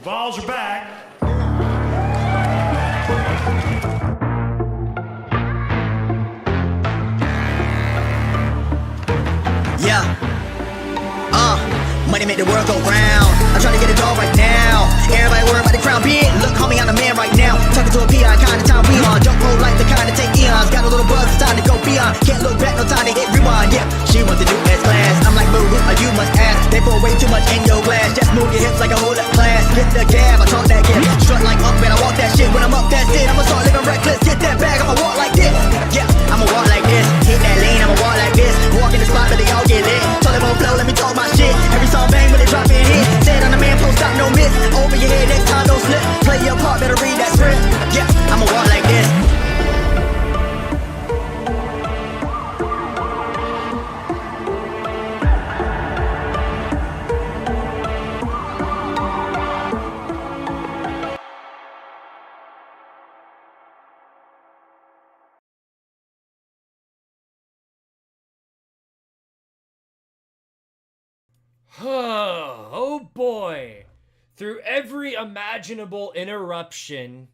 Vols are back. Yeah. Money make the world go round. I'm trying to get it all right now. Everybody worried about the crown big. Look, homie, I'm the man right now. Talking to a PI, kind of time we on. Jump roll like the kind of take eons. Got a little buzz, it's time to go beyond. Can't look back, no time to hit rewind. Yeah, she wants to do S class. I'm like, boo, you must ask. They pour way too much in your glass. Just move your hips like a whole up class. Get the gab, I talk that gap. Strut like up, man, I walk that shit. When I'm up, that's it. I'ma start living reckless. Get that bag, I'ma walk like this. Yeah, I'ma walk like this. Hit that lane, I'ma walk like this. Walk in the spot, but they all get lit. Told them on flow, let me talk my shit. Every song bang when they drop in hit. Said on the man, post stop, no miss. Over your head, next time don't slip. Play your part, better read that script. Yeah, I'ma walk like this. Oh boy. Through every imaginable interruption,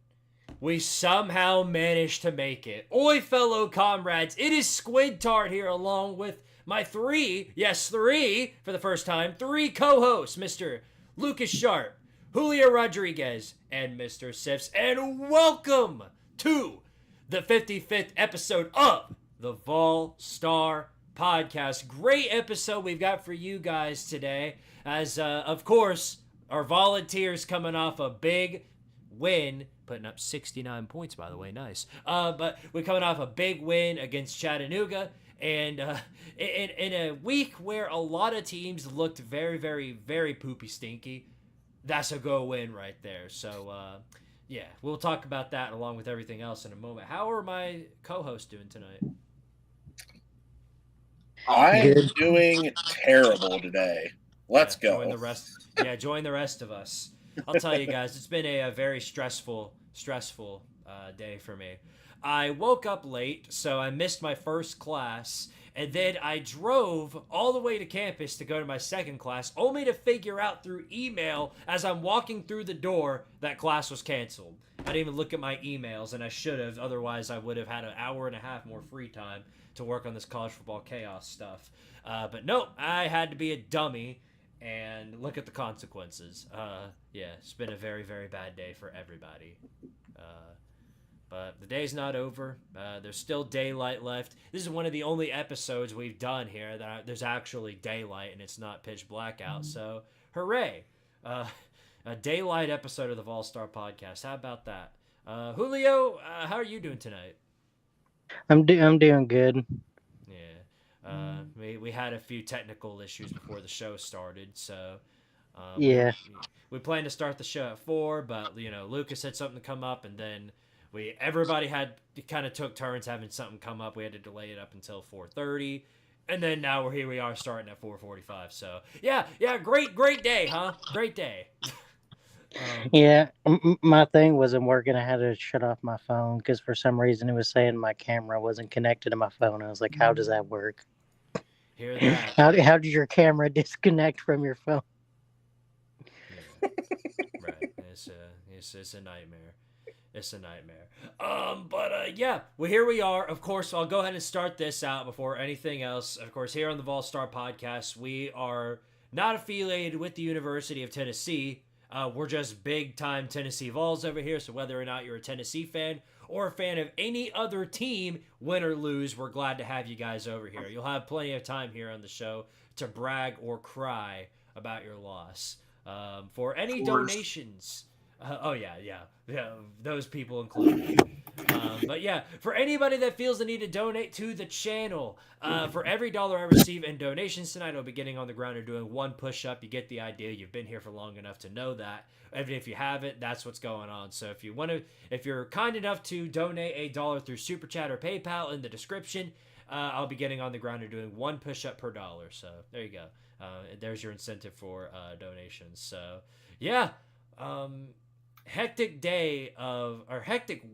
we somehow managed to make it. Oi, fellow comrades, it is Squidtard here along with my three for the first time, three co-hosts, Mr. Lucas Sharp, Julio Rodriguez, and Mr. Sifs, and welcome to the 55th episode of the Vol Star Podcast. Great episode we've got for you guys today, as of course our volunteers coming off a big win, putting up 69 points, by the way, nice. But we're coming off a big win against Chattanooga, and in a week where a lot of teams looked very, very, very poopy stinky, that's a go win right there. So yeah, we'll talk about that along with everything else in a moment. How are my co-hosts doing tonight? I'm doing terrible today. Let's go. Join the rest of us. I'll tell you guys, it's been a very stressful day for me. I woke up late, so I missed my first class, and then I drove all the way to campus to go to my second class, only to figure out through email as I'm walking through the door that class was canceled. I didn't even look at my emails, and I should have. Otherwise, I would have had an hour and a half more free time to work on this college football chaos stuff. But nope, I had to be a dummy and look at the consequences. Yeah, it's been a very, very bad day for everybody. But the day's not over. There's still daylight left. This is one of the only episodes we've done here that there's actually daylight and it's not pitch black out. So, hooray. A daylight episode of the Vol Star Podcast. How about that? Julio, how are you doing tonight? I'm doing good. Yeah. We had a few technical issues before the show started, so yeah. We planned to start the show at 4, but Lucas had something to come up, and then everybody kind of took turns having something come up. We had to delay it up until 4:30, and then now here we are starting at 4:45. So yeah, great day, huh? Great day. Yeah, my thing wasn't working. I had to shut off my phone because for some reason it was saying my camera wasn't connected to my phone. I was like, how does that work? Hear that? How did your camera disconnect from your phone? Yeah. Right. It's a nightmare. It's a nightmare. But yeah, well, here we are. Of course, I'll go ahead and start this out before anything else. Of course, here on the Vol Star Podcast, we are not affiliated with the University of Tennessee. We're just big-time Tennessee Vols over here, so whether or not you're a Tennessee fan or a fan of any other team, win or lose, we're glad to have you guys over here. You'll have plenty of time here on the show to brag or cry about your loss. For any donations... yeah, those people included. But yeah, for anybody that feels the need to donate to the channel, for every $1 I receive in donations tonight, I'll be getting on the ground and doing one push-up. You get the idea. You've been here for long enough to know that. Even if you haven't, that's what's going on. So if you're kind enough to donate $1 through Super Chat or PayPal in the description, I'll be getting on the ground and doing one push-up per $1. So there you go. There's your incentive for donations. So yeah. Hectic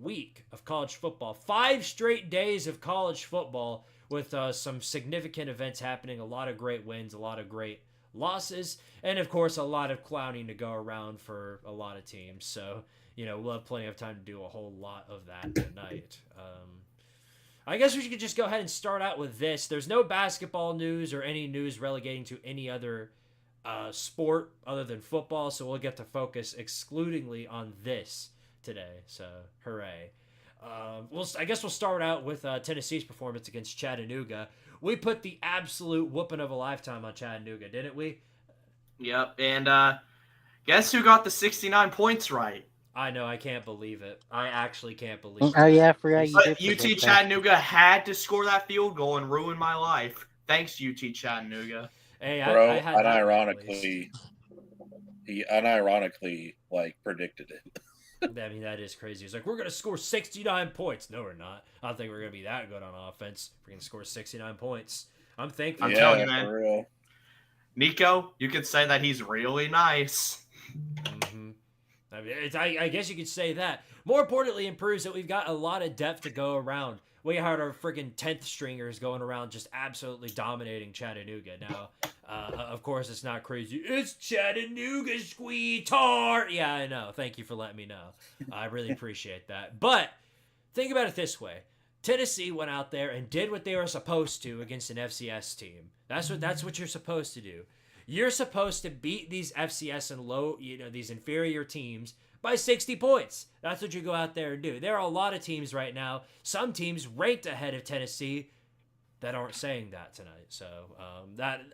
week of college football. 5 straight days of college football with some significant events happening. A lot of great wins, a lot of great losses, and of course a lot of clowning to go around for a lot of teams. So we'll have plenty of time to do a whole lot of that tonight. I guess we should just go ahead and start out with this. There's no basketball news or any news relegating to any other sport other than football, so we'll get to focus exclusively on this today. So hooray. I guess we'll start out with Tennessee's performance against Chattanooga. We put the absolute whooping of a lifetime on Chattanooga, didn't we? Yep, and guess who got the 69 points right? I know, I can't believe it. I actually can't believe it. Oh yeah, I forgot you But did UT forget that. Chattanooga had to score that field goal and ruin my life. Thanks, UT Chattanooga. Hey, Bro, I had that unironically, he unironically predicted it. I mean, that is crazy. He's like, we're going to score 69 points. No, we're not. I don't think we're going to be that good on offense. We're going to score 69 points. I'm thankful. I'm Yeah, telling you, man. for real. Nico, you could say that he's really nice. Mm-hmm. I mean, I guess you could say that. More importantly, it proves that we've got a lot of depth to go around. We had our freaking 10th stringers going around just absolutely dominating Chattanooga. Now, of course, it's not crazy. It's Chattanooga, Squidtard. Yeah, I know. Thank you for letting me know. I really appreciate that. But think about it this way. Tennessee went out there and did what they were supposed to against an FCS team. That's what you're supposed to do. You're supposed to beat these FCS and these inferior teams by 60 points. That's what you go out there and do. There are a lot of teams right now, some teams ranked ahead of Tennessee, that aren't saying that tonight. So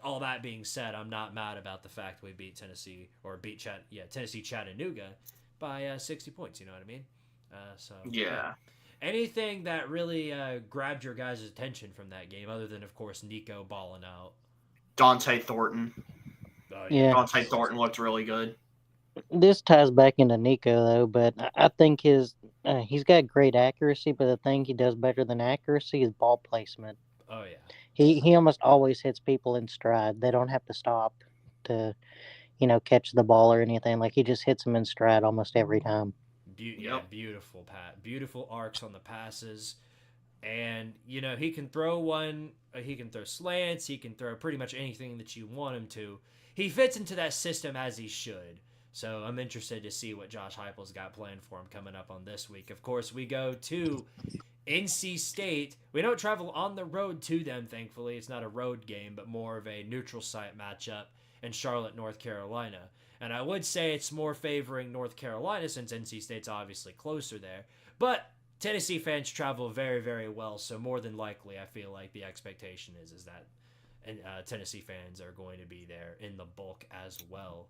all that being said, I'm not mad about the fact we beat Tennessee Tennessee Chattanooga by 60 points. You know what I mean? Yeah. Anything that really grabbed your guys' attention from that game, other than of course Nico balling out? Dante Thornton. Yeah. Dante Thornton looked really good. This ties back into Nico though, but I think he's got great accuracy, but the thing he does better than accuracy is ball placement. Oh yeah. He almost always hits people in stride. They don't have to stop to, catch the ball or anything. Like he just hits them in stride almost every time. Yeah, beautiful Pat. Beautiful arcs on the passes. And, he can throw one, he can throw slants, he can throw pretty much anything that you want him to. He fits into that system as he should. So I'm interested to see what Josh Heupel's got planned for him coming up on this week. Of course, we go to NC State. We don't travel on the road to them, thankfully. It's not a road game, but more of a neutral site matchup in Charlotte, North Carolina. And I would say it's more favoring North Carolina since NC State's obviously closer there. But Tennessee fans travel very, very well, so more than likely I feel like the expectation is that Tennessee fans are going to be there in the bulk as well.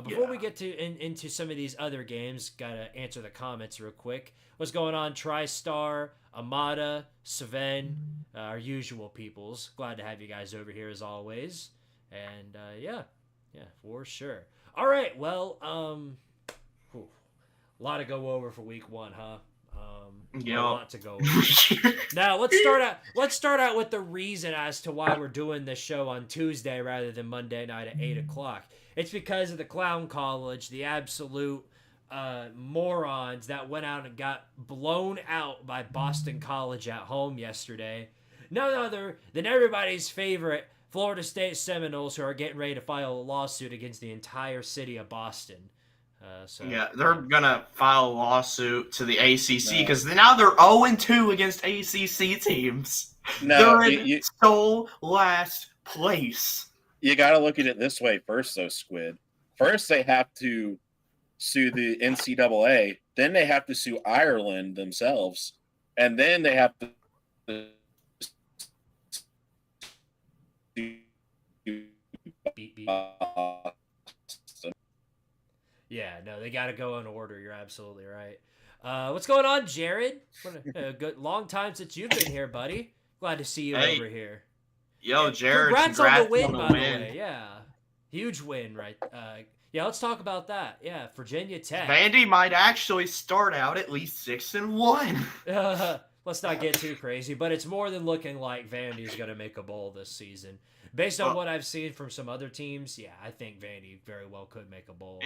Before we get into some of these other games, gotta answer the comments real quick. What's going on, TriStar, Amada, Sven, our usual peoples. Glad to have you guys over here as always. And yeah, for sure. All right, well, a lot to go over for week one, huh? A lot to go over. Now let's start out with the reason as to why we're doing this show on Tuesday rather than Monday night at 8:00. It's because of the Clown College, the absolute morons that went out and got blown out by Boston College at home yesterday. None other than everybody's favorite Florida State Seminoles, who are getting ready to file a lawsuit against the entire city of Boston. They're gonna file a lawsuit to the ACC because now they're 0-2 against ACC teams. No, they're in sole last place. You got to look at it this way first, though, Squid. First, they have to sue the NCAA. Then they have to sue Ireland themselves, and then they have to Yeah, no, they got to go in order. You're absolutely right. What's going on, Jared? Good long time since you've been here, buddy. Glad to see you over here. Yo, Jared, congrats on the win, by the way. Yeah, huge win, right? Yeah, let's talk about that. Yeah, Virginia Tech. Vandy might actually start out at least 6-1. Let's not get too crazy, but it's more than looking like Vandy's going to make a bowl this season. Based on what I've seen from some other teams, yeah, I think Vandy very well could make a bowl.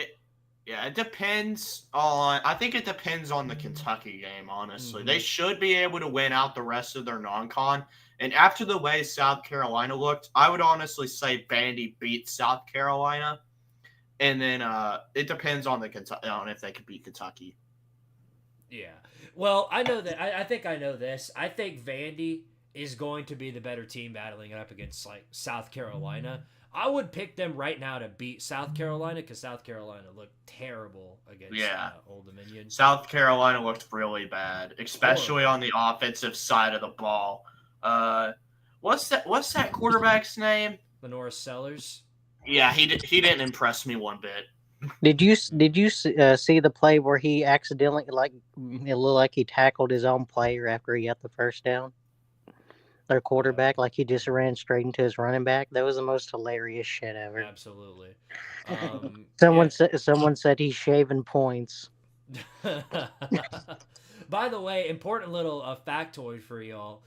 Yeah, it depends on. I think it depends on the Kentucky game. Honestly, they should be able to win out the rest of their non-con. And after the way South Carolina looked, I would honestly say Vandy beats South Carolina. And then it depends on on if they can beat Kentucky. Yeah. Well, I know that. I think I know this. I think Vandy is going to be the better team battling it up against like South Carolina. I would pick them right now to beat South Carolina because South Carolina looked terrible against Old Dominion. South Carolina looked really bad, especially on the offensive side of the ball. What's that quarterback's name? Lenora Sellers. Yeah, he didn't impress me one bit. Did you see the play where he accidentally, like, it looked like he tackled his own player after he got the first down? Their quarterback, like he just ran straight into his running back. That was the most hilarious shit ever. Absolutely. Someone said he's shaving points. By the way, important little factoid for y'all.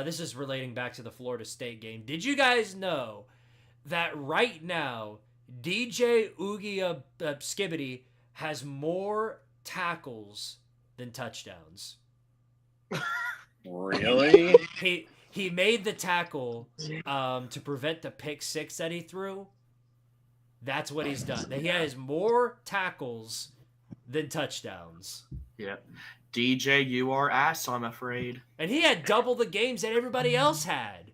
This is relating back to the Florida State game. Did you guys know that right now DJ Ugia Skibbity has more tackles than touchdowns? Really? He made the tackle to prevent the pick six that he threw. That's what he's done. He has more tackles than touchdowns. Yeah. DJ, you are ass, I'm afraid. And he had double the games that everybody else had.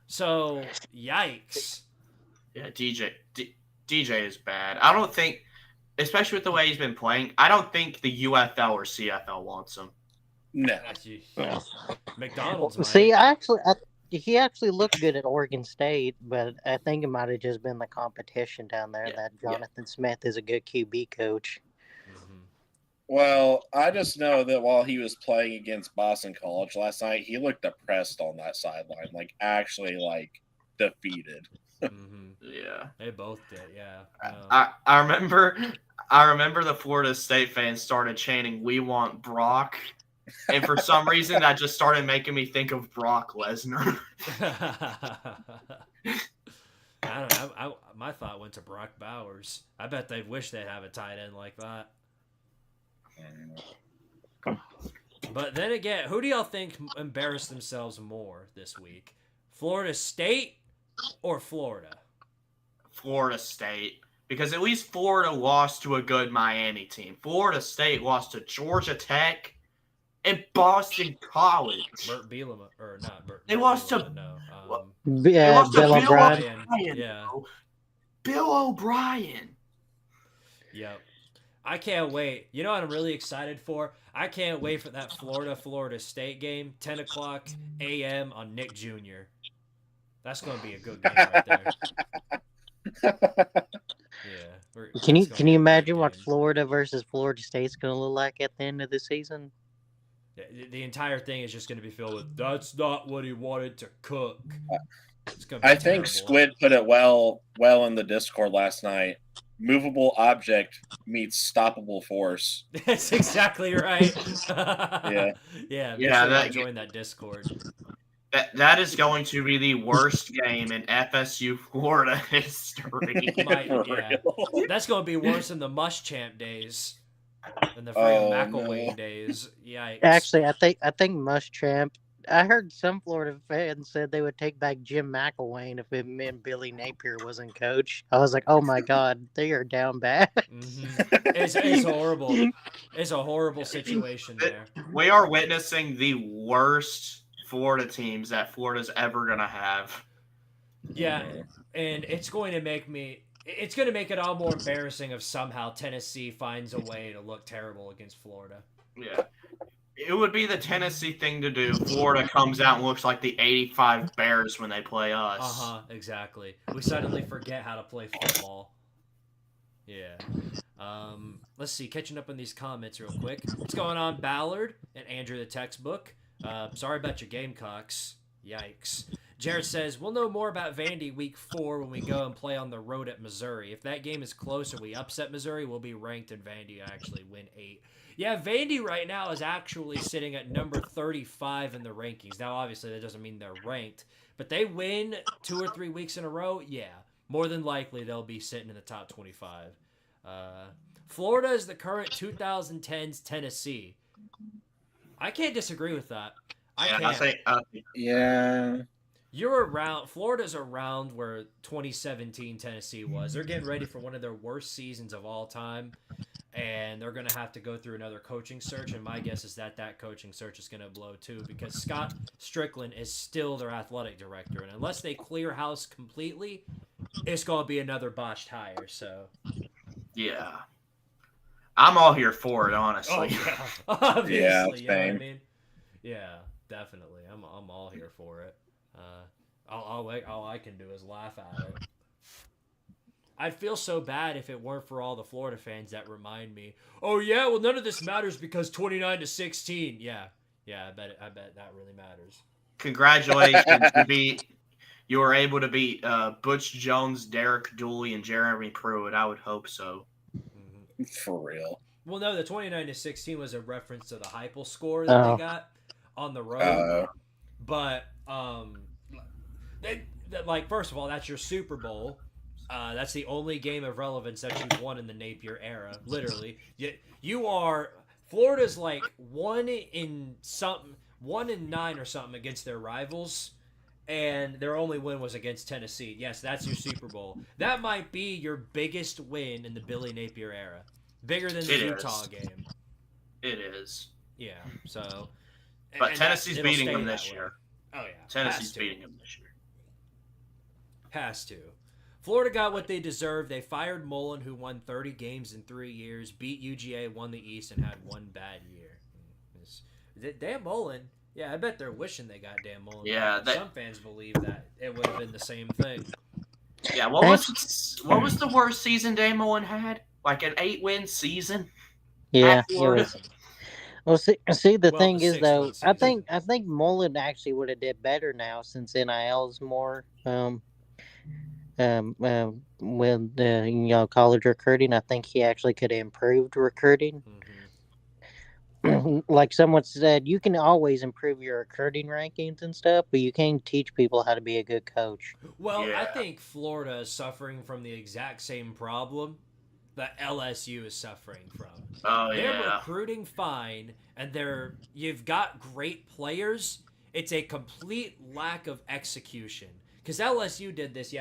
So, yikes. Yeah, DJ is bad. I don't think, especially with the way he's been playing, I don't think the UFL or CFL wants him. No. McDonald's might. See, he actually looked good at Oregon State, but I think it might have just been the competition down there that Jonathan Smith is a good QB coach. Well, I just know that while he was playing against Boston College last night, he looked depressed on that sideline, like actually like defeated. Yeah, they both did. Yeah, I remember the Florida State fans started chanting, "We want Brock," and for some reason that just started making me think of Brock Lesnar. I don't know. My thought went to Brock Bowers. I bet they wish they'd have a tight end like that. But then again, who do y'all think embarrassed themselves more this week? Florida State or Florida? Florida State. Because at least Florida lost to a good Miami team. Florida State lost to Georgia Tech and Boston College. Burt Bielema, or not Burt. They lost Bielema, to no. they lost to Bill O'Brien. Yeah. Bill O'Brien. Yep. I can't wait. You know what I'm really excited for? I can't wait for that Florida State game, 10 o'clock a.m. on Nick Jr. That's going to be a good game right there. Yeah. Can you imagine what Florida versus Florida State's going to look like at the end of the season? The entire thing is just going to be filled with, that's not what he wanted to cook. It's gonna be I terrible. think Squid put it well in the Discord last night. Movable object meets stoppable force. That's exactly right. Yeah. Join that Discord. That is going to be the worst game in FSU Florida history. That's going to be worse than the Muschamp days and the McElwain days. Yikes. Actually, I think Muschamp. I heard some Florida fans said they would take back Jim McElwain if it meant Billy Napier wasn't coach. I was like, oh my God, they are down bad. It's horrible. It's a horrible situation there. We are witnessing the worst Florida teams that Florida's ever going to have. Yeah, and it's going to make it all more embarrassing if somehow Tennessee finds a way to look terrible against Florida. Yeah. It would be the Tennessee thing to do. Florida comes out and looks like the 85 Bears when they play us. Exactly. We suddenly forget how to play football. Yeah. Let's see. Catching up on these comments real quick. What's going on, Ballard and Andrew the Textbook? Sorry about your Gamecocks. Yikes. Jared says, we'll know more about Vandy week 4 when we go and play on the road at Missouri. If that game is close and we upset Missouri, we'll be ranked and Vandy actually win 8. Yeah, Vandy right now is actually sitting at number 35 in the rankings. Now, obviously, that doesn't mean they're ranked. But they win 2 or 3 weeks in a row, yeah. More than likely, they'll be sitting in the top 25. Florida is the current 2010s Tennessee. I can't disagree with that. I can't. Yeah. You're around. Florida's around where 2017 Tennessee was. They're getting ready for one of their worst seasons of all time, and they're going to have to go through another coaching search. And my guess is that coaching search is going to blow too, because Scott Strickland is still their athletic director, and unless they clear house completely, it's going to be another botched hire. So, yeah, I'm all here for it, honestly. oh, yeah. Obviously, Yeah, you know what I same. mean? Yeah, definitely. I'm all here for it. All I can do is laugh at it. I'd feel so bad if it weren't for all the Florida fans that remind me, oh yeah, well none of this matters because 29-16. Yeah, I bet that really matters. Congratulations, you were able to beat Butch Jones, Derek Dooley, and Jeremy Pruitt. I would hope so. Mm-hmm. For real. Well, no, the 29-16 was a reference to the Heupel score that they got on the road. But first of all, that's your Super Bowl. That's the only game of relevance that you've won in the Napier era. Literally, you are Florida's like 1-9 or something against their rivals, and their only win was against Tennessee. Yes, that's your Super Bowl. That might be your biggest win in the Billy Napier era, bigger than the Utah game. It is. Yeah. So. But Tennessee's beating them this year. Oh yeah, Tennessee's beating them this year. Has to. Florida got what they deserved. They fired Mullen, who won 30 games in 3 years, beat UGA, won the East, and had one bad year. Dan Mullen. Yeah, I bet they're wishing they got Dan Mullen. Yeah, some fans believe that it would have been the same thing. Yeah, what was the worst season Dan Mullen had? Like an 8-win season? Yeah, it was. Well, see, the thing is though, I think Mullen actually would have did better now since NIL is more with college recruiting. I think he actually could have improved recruiting. Mm-hmm. Like someone said, you can always improve your recruiting rankings and stuff, but you can't teach people how to be a good coach. Well, yeah. I think Florida is suffering from the exact same problem that LSU is suffering from. Oh, they're recruiting fine, and you've got great players. It's a complete lack of execution. Because LSU did this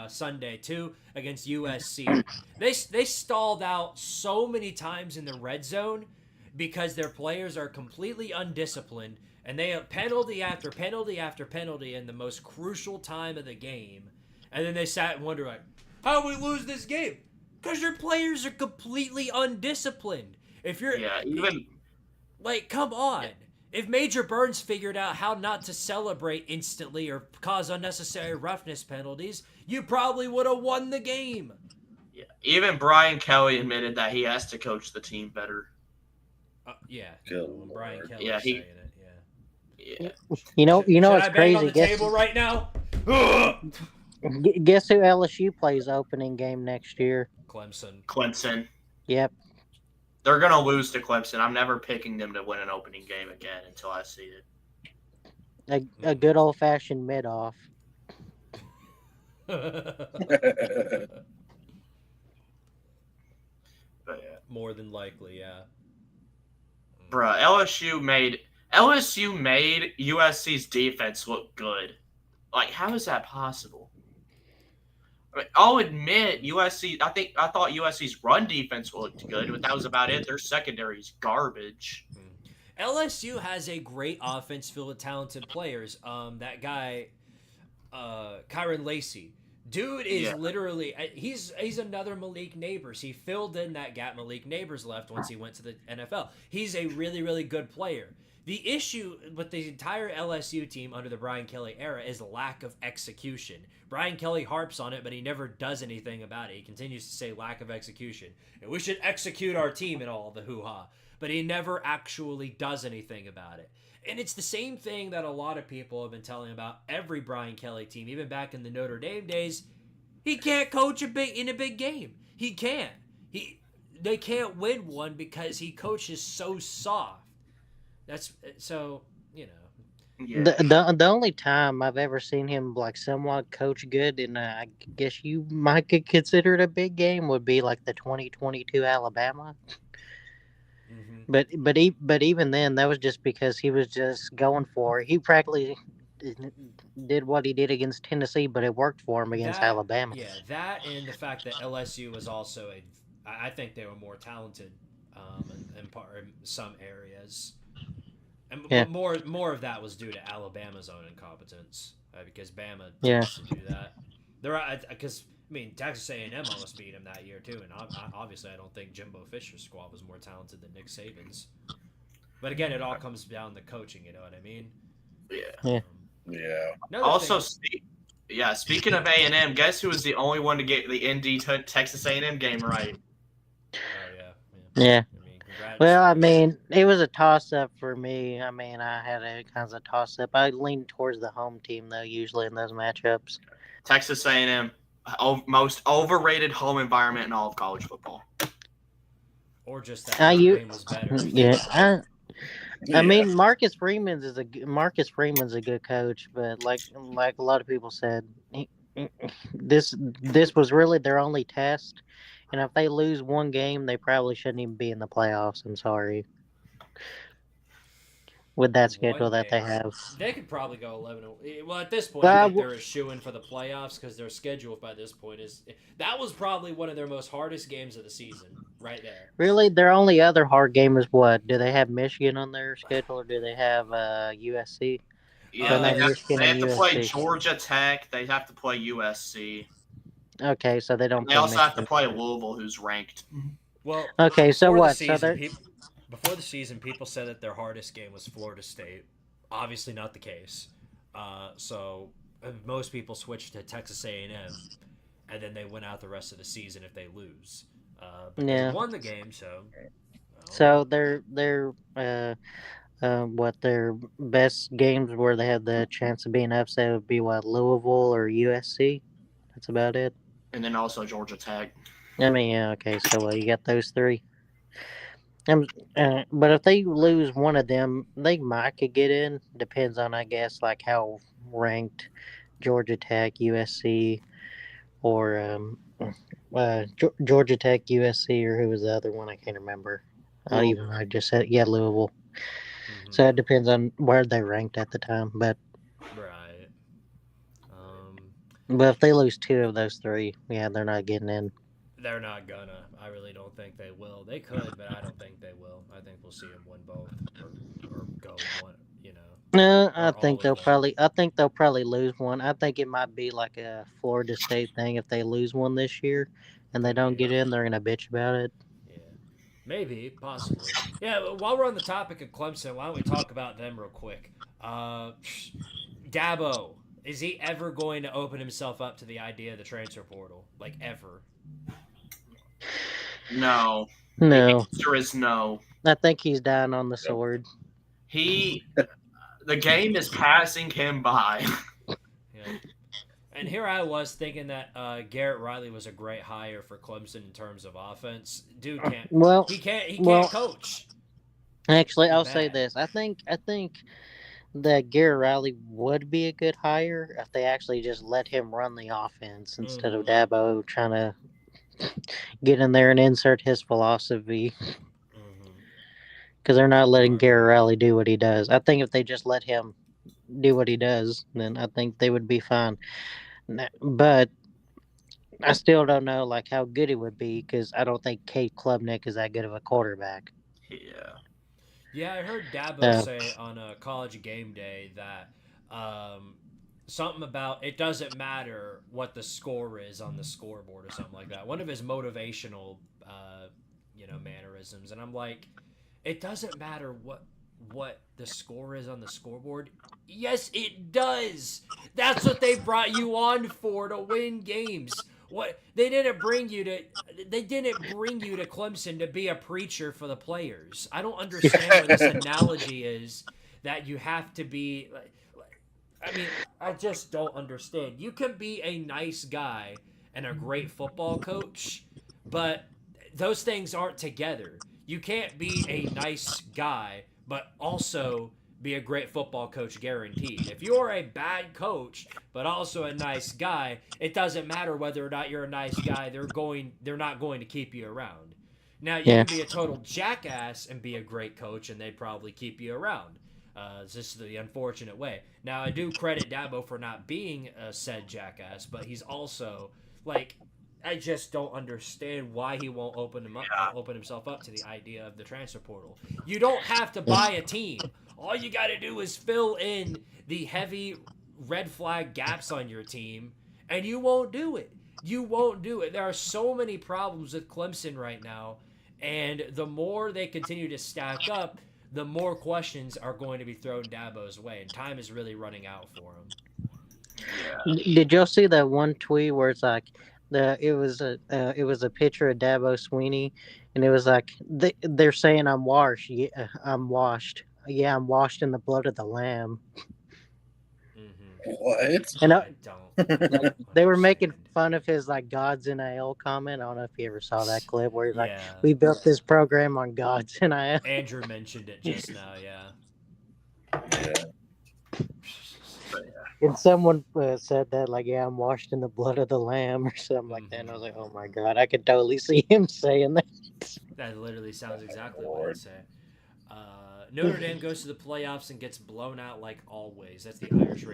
Sunday too against USC. They stalled out so many times in the red zone because their players are completely undisciplined, and they have penalty after penalty after penalty in the most crucial time of the game. And then they sat and wondered, like, how we lose this game? Because your players are completely undisciplined. If you're come on. If Major Burns figured out how not to celebrate instantly or cause unnecessary roughness penalties, you probably would have won the game. Yeah, even Brian Kelly admitted that he has to coach the team better. Brian Kelly saying it. Yeah. You know Should what's I bang crazy? on the table right now? Guess who LSU plays opening game next year? Clemson. Yep. They're going to lose to Clemson. I'm never picking them to win an opening game again until I see it. A good old-fashioned mid-off. But yeah. More than likely, yeah. Bruh, LSU made USC's defense look good. Like, how is that possible? I mean, I'll admit USC. I thought USC's run defense looked good, but that was about it. Their secondary's garbage. LSU has a great offense filled with talented players. That guy, Kyron Lacey, dude is literally he's another Malik Neighbors. He filled in that gap Malik Neighbors left once he went to the NFL. He's a really, really good player. The issue with the entire LSU team under the Brian Kelly era is lack of execution. Brian Kelly harps on it, but he never does anything about it. He continues to say lack of execution. And we should execute our team and all the hoo-ha. But he never actually does anything about it. And it's the same thing that a lot of people have been telling about every Brian Kelly team, even back in the Notre Dame days. He can't coach in a big game. He can't. They can't win one because he coaches so soft. That's so, Yeah. The only time I've ever seen him like somewhat coach good, and I guess you might could consider it a big game, would be like the 2022 Alabama. Hmm. But even then, that was just because he was just going for it. He practically did what he did against Tennessee, but it worked for him against That Alabama. yeah, that and the fact that LSU was also a, I think they were more talented, in some areas, and Yeah, but more of that was due to Alabama's own incompetence, because Bama yeah, tends to do that. Because I mean Texas A&M almost beat him that year too, and obviously I don't think Jimbo Fisher's squad was more talented than Nick Saban's. But again, it all comes down to coaching. You know what I mean? Yeah. yeah. Yeah. Another Also, thing, speaking of A&M, guess who was the only one to get the Indy Texas A&M game right? oh yeah, Yeah. I mean, congrats. Well, I mean, it was a toss up for me. I mean, I had a kind of toss up. I leaned towards the home team though, usually in those matchups. Texas A&M, most overrated home environment in all of college football. or just that I Notre you Dame was better. yeah. I Yeah. mean, Marcus Freeman's a good coach, but like a lot of people said, this was really their only test, and if they lose one game, they probably shouldn't even be in the playoffs. I'm sorry, with that schedule One that they game. have. They could probably go 11. Well, at this point, But I I think w- they're a shoo-in for the playoffs because their schedule by this point is. That was probably one of their most hardest games of the season, right there. Really, their only other hard game is what? Do they have Michigan on their schedule, or do they have USC? Yeah, No, Michigan they and have to play USC. Georgia Tech. They have to play USC. Okay, so they don't They play also have to Michigan. play Louisville, who's ranked. Well, Okay, so before what? The So season, they're before the season, people said that their hardest game was Florida State. Obviously, not the case. So most people switched to Texas A&M, and then they went out the rest of the season if they lose. But they yeah. won the game, so. So what their best games where they have the chance of being upset would be what, Louisville or USC. That's about it. And then also Georgia Tech. I mean, yeah, okay. So you got those three. But if they lose one of them, they might could get in. Depends on, I guess, like how ranked Georgia Tech, USC, or Georgia Tech, USC, or who was the other one? I can't remember. I just said Louisville. Mhm. So it depends on where they ranked at the time. But Right. if they lose two of those three, yeah, they're not getting in. They're not gonna. I really don't think they will. They could, but I don't think they will. I think we'll see them win both or go one. You know. No, Or all of them. I think they'll probably lose one. I think it might be like a Florida State thing. If they lose one this year and they don't Yeah. get in, they're gonna bitch about it. Yeah. Maybe, possibly. Yeah. While we're on the topic of Clemson, why don't we talk about them real quick? Dabo, is he ever going to open himself up to the idea of the transfer portal? Like ever? No. No, The answer is no. I think he's dying on the sword. The game is passing him by. Yeah. And here I was thinking that Garrett Riley was a great hire for Clemson in terms of offense. Dude can't. Well, He can't well, coach. actually, I'll Bad. say this. I think that Garrett Riley would be a good hire if they actually just let him run the offense instead of Dabo trying to get in there and insert his philosophy. Because they're not letting Garrett Riley do what he does. I think if they just let him do what he does, then I think they would be fine. But I still don't know like how good he would be because I don't think Cade Klubnik is that good of a quarterback. Yeah. Yeah, I heard Dabo say on a college game day that something about it doesn't matter what the score is on the scoreboard or something like that. One of his motivational, mannerisms, and I'm like, it doesn't matter what the score is on the scoreboard. Yes, it does. That's what they brought you on for, to win games. What they didn't bring you to Clemson to be a preacher for the players. I don't understand where this analogy is that you have to be. I mean, I just don't understand. You can be a nice guy and a great football coach, but those things aren't together. You can't be a nice guy but also be a great football coach guaranteed. If you're a bad coach but also a nice guy, it doesn't matter whether or not you're a nice guy. They're not going to keep you around. Now you Yeah. can be a total jackass and be a great coach, and they'd probably keep you around. This is the unfortunate way. Now I do credit Dabo for not being a said jackass, but he's also like, I just don't understand why he won't open himself up to the idea of the transfer portal. You don't have to buy a team. All you got to do is fill in the heavy red flag gaps on your team, and you won't do it. You won't do it. There are so many problems with Clemson right now, and the more they continue to stack up, the more questions are going to be thrown Dabo's way, and time is really running out for him. Did y'all see that one tweet where it's like it was a picture of Dabo Sweeney, and it was like they're saying I'm washed. Yeah, I'm washed. Yeah, I'm washed in the blood of the Lamb. Mm-hmm. What? And I don't. they were making fun of his like God's NIL comment. I don't know if you ever saw that clip where he's like, Yeah. "We built this program on God's NIL." Andrew mentioned it just now. Yeah. Yeah. And someone said that like, "Yeah, I'm washed in the blood of the Lamb" or something like that. And I was like, "Oh my God, I could totally see him saying that." That literally sounds exactly what I'd say. Notre Dame goes to the playoffs and gets blown out like always. That's the Irish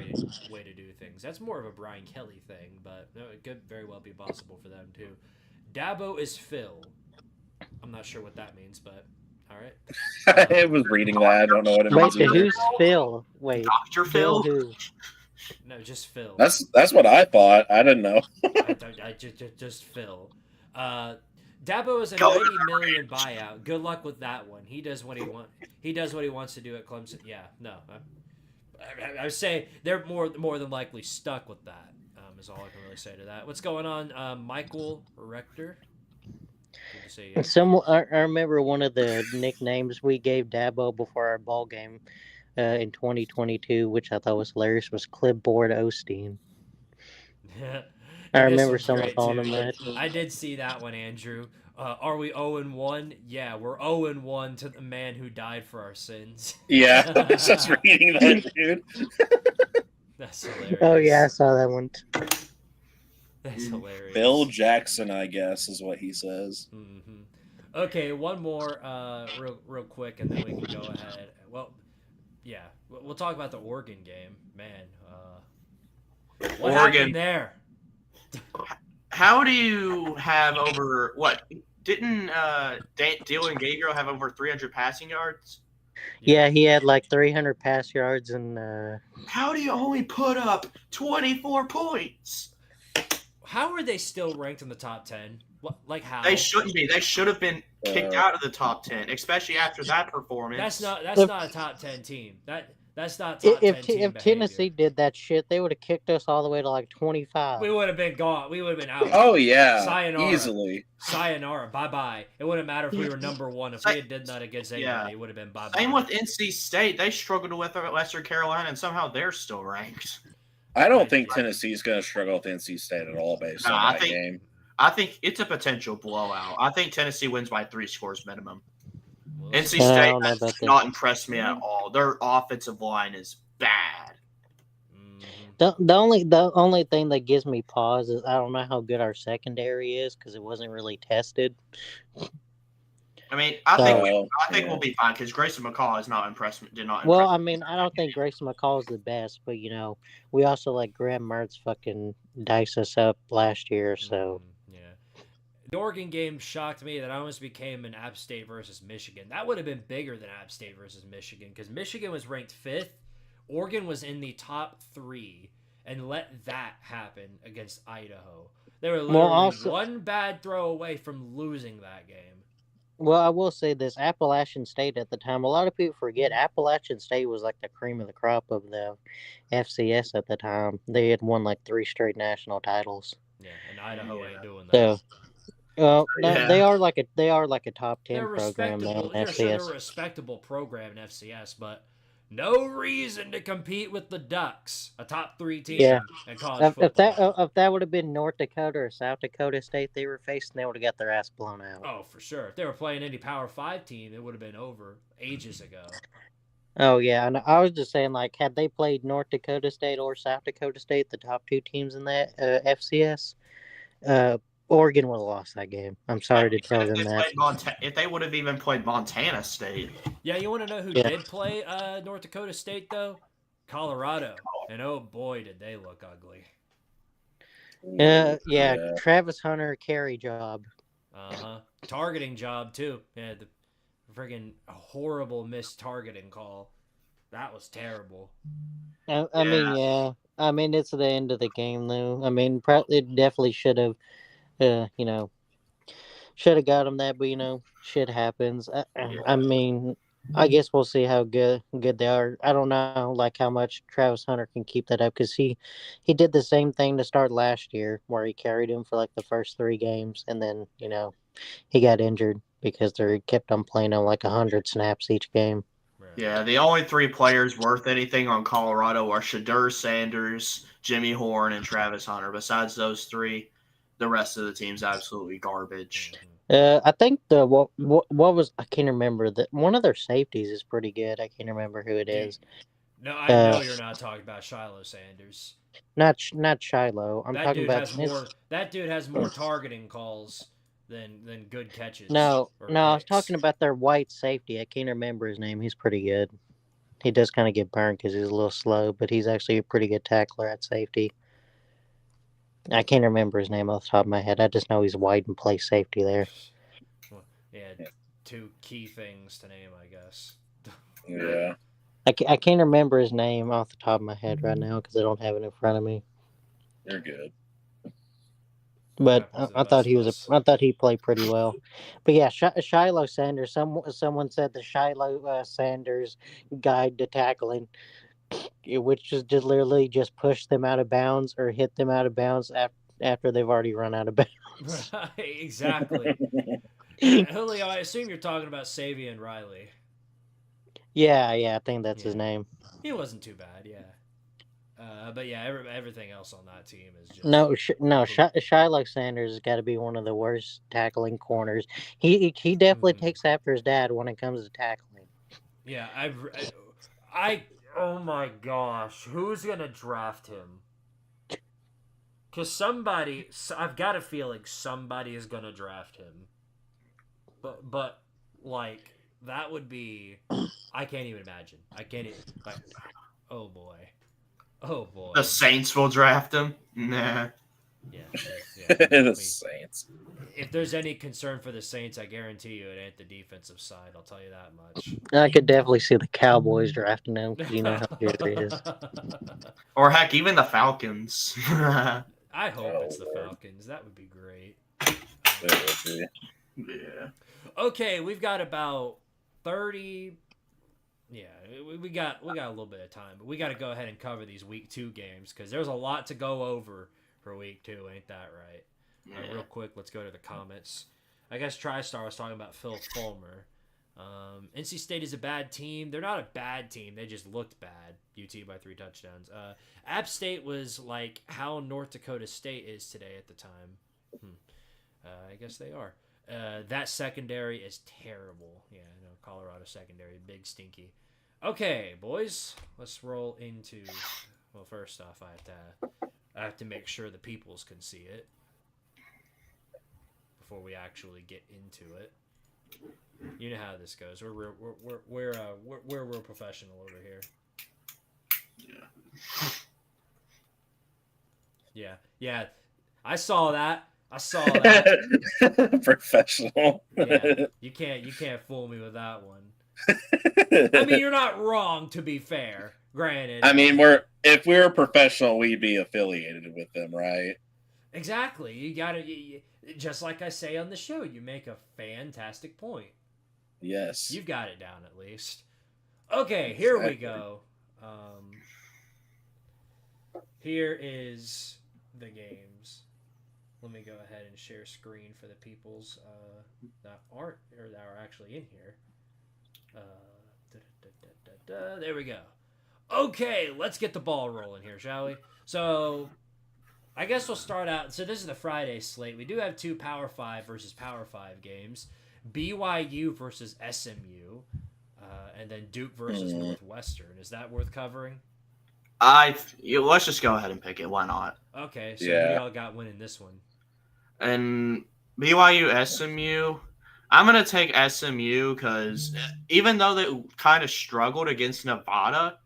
way to do things. That's more of a Brian Kelly thing, but it could very well be possible for them too. Dabo is Phil. I'm not sure what that means, but all right. I was reading that. I don't know what it Wait, means. either. who's Phil? Wait, Dr. Phil? who? No, just Phil. That's what I thought. I didn't know. I just Phil. Dabo is a $90 million buyout. Good luck with that one. He does what he wants. He does what he wants to do at Clemson. Yeah, no. I would say they're more than likely stuck with that. Is all I can really say to that. What's going on, Michael Rector? Good to see you. I remember one of the nicknames we gave Dabo before our ball game in 2022, which I thought was hilarious, was Clipboard Osteen. I remember someone calling him that. I did see that one, Andrew. Are we 0-1? Yeah, we're 0-1 to the man who died for our sins. Yeah, I was just reading that, dude. That's hilarious. Oh yeah, I saw that one. That's hilarious. Bill Jackson, I guess, is what he says. Mm-hmm. Okay, one more real quick, and then we can go ahead. Well, yeah, we'll talk about the Oregon game. Man, what happened there? How do you have over what? Didn't Dylan Gabriel have over 300 passing yards? Yeah, he had like 300 pass yards and. How do you only put up 24 points? How are they still ranked in the top 10? What, like how? They shouldn't be. They should have been kicked out of the top 10, especially after that performance. That's not a top 10 team. That's not top 10 team If Tennessee did that shit, they would have kicked us all the way to like 25. We would have been gone. We would have been out. Oh yeah, Sayonara. easily. Sayonara. Bye bye. It wouldn't matter if we were number one. If we had did that against anybody, it would have been bye bye. Same with NC State. They struggled with Western Carolina, and somehow they're still ranked. I don't think Tennessee's going to struggle with NC State at all based on that game. I think it's a potential blowout. I think Tennessee wins by 3 scores minimum. NC State does not impress me at all. Their offensive line is bad. The only thing that gives me pause is I don't know how good our secondary is because it wasn't really tested. I mean, I think we'll be fine because Grayson McCall has not impressed me. Well, I mean, I don't think Grayson McCall is the best, but you know, we also let Graham Mertz fucking dice us up last year, so. Yeah. The Oregon game shocked me that I almost became an App State versus Michigan. That would have been bigger than App State versus Michigan because Michigan was ranked 5th. Oregon was in the top 3 and let that happen against Idaho. They were literally one bad throw away from losing that game. Well, I will say this, Appalachian State at the time, a lot of people forget Appalachian State was like the cream of the crop of the FCS at the time. They had won like 3 straight national titles. Yeah, and Idaho ain't doing that. So, they are like a top 10 program in FCS. They're a respectable program in FCS, but no reason to compete with the Ducks, a top 3 team in college football. If that would have been North Dakota or South Dakota State they were facing, they would have got their ass blown out. Oh, for sure. If they were playing any Power 5 team, it would have been over ages ago. Oh yeah, and I was just saying, like, had they played North Dakota State or South Dakota State, the top two teams in that FCS, uh, Oregon would have lost that game. I'm sorry Heck, to even tell them that. if they would have even played Montana State. Yeah, you want to know who Yeah. did play North Dakota State though? Colorado, and oh boy, did they look ugly. Yeah, Travis Hunter carry job. Targeting job too. Yeah, the friggin' horrible missed targeting call. That was terrible. I mean, yeah. I mean, it's the end of the game, though. I mean, it definitely should have, should have got him that, but shit happens. I mean, I guess we'll see how good they are. I don't know, like how much Travis Hunter can keep that up because he did the same thing to start last year, where he carried him for like the first 3 games, and then he got injured because they kept on playing him like 100 snaps each game. Yeah, the only 3 players worth anything on Colorado are Shadur Sanders, Jimmy Horn, and Travis Hunter. Besides those 3, the rest of the team's absolutely garbage. I think what was, I can't remember, that one of their safeties is pretty good. I can't remember who it is. No, I know you're not talking about Shiloh Sanders. Not Shiloh. I'm That talking dude about has more. That dude has more targeting calls than good catches. No, or I was picks. talking about their white safety. I can't remember his name. He's pretty good. He does kind of get burned because he's a little slow, but he's actually a pretty good tackler at safety. I can't remember his name off the top of my head. I just know he's white and plays safety there. Well, yeah, 2 key things to name, I guess. Yeah. I can't remember his name off the top of my head right now because I don't have it in front of me. You're good. But I thought I thought he played pretty well. But yeah, Shiloh Sanders. Someone said the Shiloh Sanders guide to tackling, which is just literally just push them out of bounds or hit them out of bounds after they've already run out of bounds. Right, exactly. Julio, I assume you're talking about Savion Riley. Yeah, I think that's his name. He wasn't too bad, yeah. But yeah, everything else on that team is just Shiloh Sanders has got to be one of the worst tackling corners. He definitely takes after his dad when it comes to tackling. Yeah, I oh my gosh, who's gonna draft him? Because I've got a feeling somebody is gonna draft him. But like that would be, I can't even imagine. I can't even, like, oh boy. The Saints will draft him. Nah. Yeah. The Saints. If there's any concern for the Saints, I guarantee you it ain't the defensive side. I'll tell you that much. I could definitely see the Cowboys drafting him because you know how good he is. Or heck, even the Falcons. I hope it's the Falcons. That would be great. It would be. Yeah. Okay, we've got about 30. Yeah, we got a little bit of time, but we got to go ahead and cover these week 2 games because there's a lot to go over for week 2. Ain't that right? Yeah. Real quick, let's go to the comments. I guess TriStar was talking about Phil Fulmer. NC State is a bad team. They're not a bad team. They just looked bad. UT by 3 touchdowns. App State was like how North Dakota State is today at the time. I guess they are. That secondary is terrible. Yeah, I know, Colorado secondary, big stinky. Okay, boys, let's roll into. Well, first off, I have to make sure the peoples can see it before we actually get into it. You know how this goes. We're real professional over here. Yeah. I saw that. Professional. Yeah, you can't fool me with that one. I mean, you're not wrong, to be fair. Granted. I mean, if we were professional, we'd be affiliated with them, right? Exactly. You gotta, just like I say on the show, you make a fantastic point. Yes. You've got it down at least. Okay, here we go. Here is the games. Let me go ahead and share screen for the peoples that are actually in here. There we go. Okay, let's get the ball rolling here, shall we? So, I guess we'll start out. So this is the Friday slate. We do have 2 Power 5 versus Power 5 games. BYU versus SMU. And then Duke versus Northwestern. Is that worth covering? Let's just go ahead and pick it. Why not? Okay, so who do y'all got winning this one? And BYU SMU, I'm gonna take SMU because even though they kind of struggled against Nevada,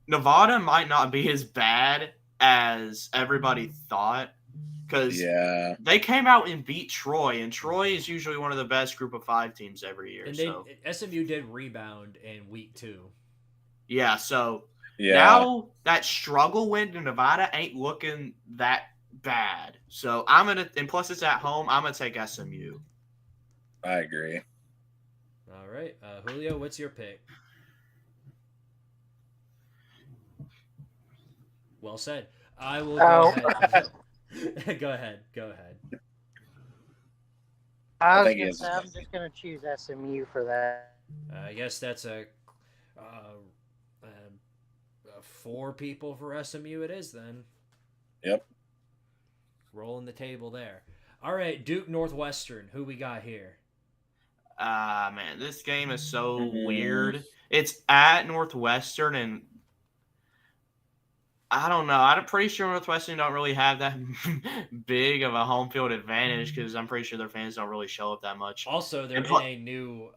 Nevada might not be as bad as everybody thought. Because they came out and beat Troy, and Troy is usually one of the best Group of 5 teams every year. And SMU did rebound in week 2. Yeah, so now that struggle win to Nevada ain't looking that bad. So and plus it's at home, I'm gonna take SMU. I agree. All right, Julio, what's your pick? Well said. I will go ahead. Go ahead. I'm just gonna choose SMU for that. I guess that's a 4 people for SMU. It is then. Yep. Rolling the table there. All right, Duke Northwestern. Who we got here? Man, this game is so weird. It's at Northwestern, and I don't know. I'm pretty sure Northwestern don't really have that big of a home field advantage because I'm pretty sure their fans don't really show up that much. Also, they're in a new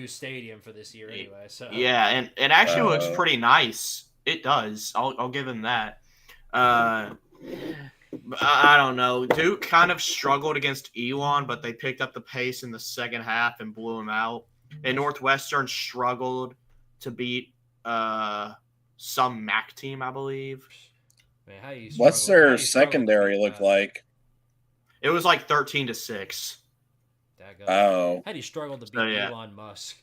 stadium for this year anyway. So yeah, and it actually looks pretty nice. It does. I'll give them that. I don't know. Duke kind of struggled against Elon, but they picked up the pace in the second half and blew them out. And Northwestern struggled to beat some MAC team, I believe. Man, what's their secondary look like? It was like 13-6. Oh. How do you struggle to beat Elon Musk?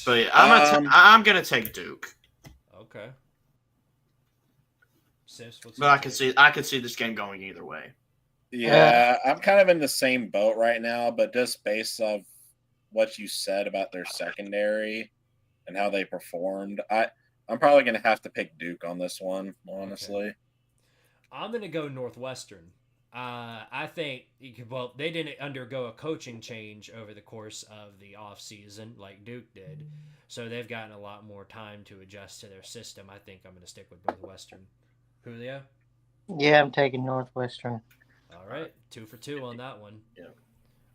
But yeah, I'm gonna take Duke. Okay. Sifs, but I could see this game going either way. Yeah, I'm kind of in the same boat right now, but just based off what you said about their secondary and how they performed, I'm probably going to have to pick Duke on this one, honestly. Okay. I'm going to go Northwestern. I think, they didn't undergo a coaching change over the course of the offseason like Duke did, so they've gotten a lot more time to adjust to their system. I think I'm going to stick with Northwestern. Julio? Yeah, I'm taking Northwestern. All right, 2 for 2 on that one. Yeah.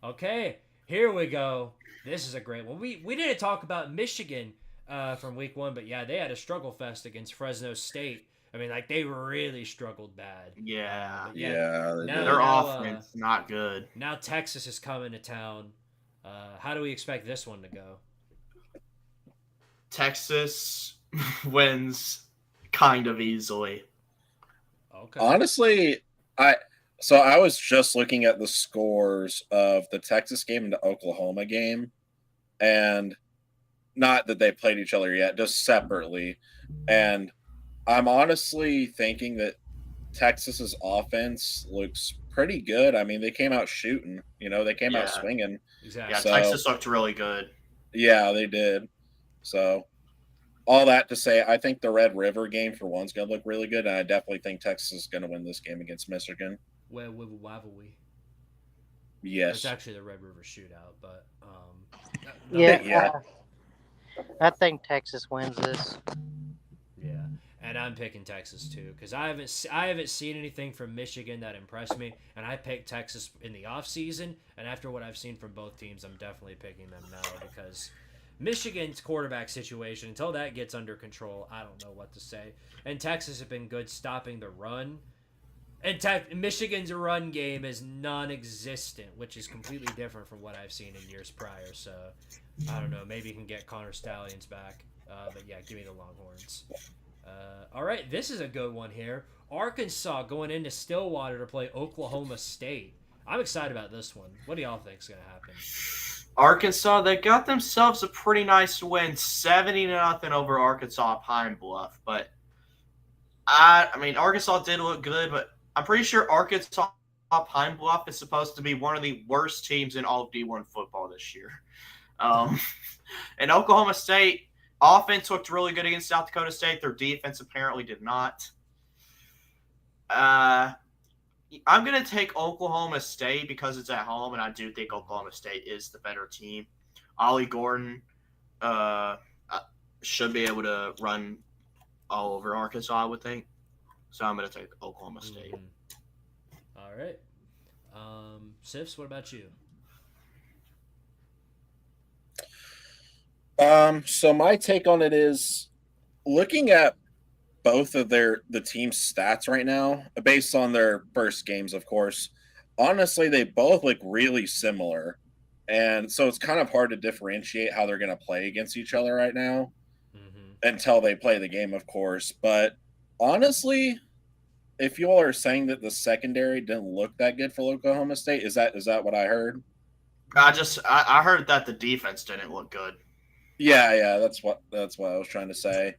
Okay, here we go. This is a great one. We didn't talk about Michigan from week 1, but yeah, they had a struggle fest against Fresno State. I mean, they really struggled bad. Yeah. Their offense not good. Now Texas is coming to town. How do we expect this one to go? Texas wins kind of easily. Okay. Honestly, I was just looking at the scores of the Texas game and the Oklahoma game, and not that they played each other yet, just separately. And I'm honestly thinking that Texas's offense looks pretty good. I mean, they came out shooting, they came out swinging. Exactly. Yeah, so, Texas looked really good. Yeah, they did. So all that to say, I think the Red River game for one's going to look really good, and I definitely think Texas is going to win this game against Michigan. Where will we? Yes. It's actually the Red River shootout, but I think Texas wins this. Yeah, and I'm picking Texas too because I haven't seen anything from Michigan that impressed me, and I picked Texas in the offseason, and after what I've seen from both teams, I'm definitely picking them now because Michigan's quarterback situation, until that gets under control, I don't know what to say. And Texas has been good stopping the run. And Michigan's run game is non-existent, which is completely different from what I've seen in years prior. So, I don't know. Maybe you can get Connor Stallions back. But yeah, give me the Longhorns. All right, this is a good one here. Arkansas going into Stillwater to play Oklahoma State. I'm excited about this one. What do y'all think is going to happen? Arkansas, they got themselves a pretty nice win, 70-0 over Arkansas Pine Bluff. But I mean, Arkansas did look good, but I'm pretty sure Arkansas Pine Bluff is supposed to be one of the worst teams in all of D1 football this year. And Oklahoma State offense looked really good against South Dakota State. Their defense apparently did not. I'm going to take Oklahoma State because it's at home, and I do think Oklahoma State is the better team. Ollie Gordon should be able to run all over Arkansas, I would think. So I'm going to take Oklahoma State. All right. Sifs, what about you? So my take on it is looking at both of the team's stats right now, based on their first games, of course. Honestly, they both look really similar. And so it's kind of hard to differentiate how they're going to play against each other right now until they play the game, of course. But honestly, if you all are saying that the secondary didn't look that good for Oklahoma State, is that what I heard? I heard that the defense didn't look good. Yeah, that's what I was trying to say.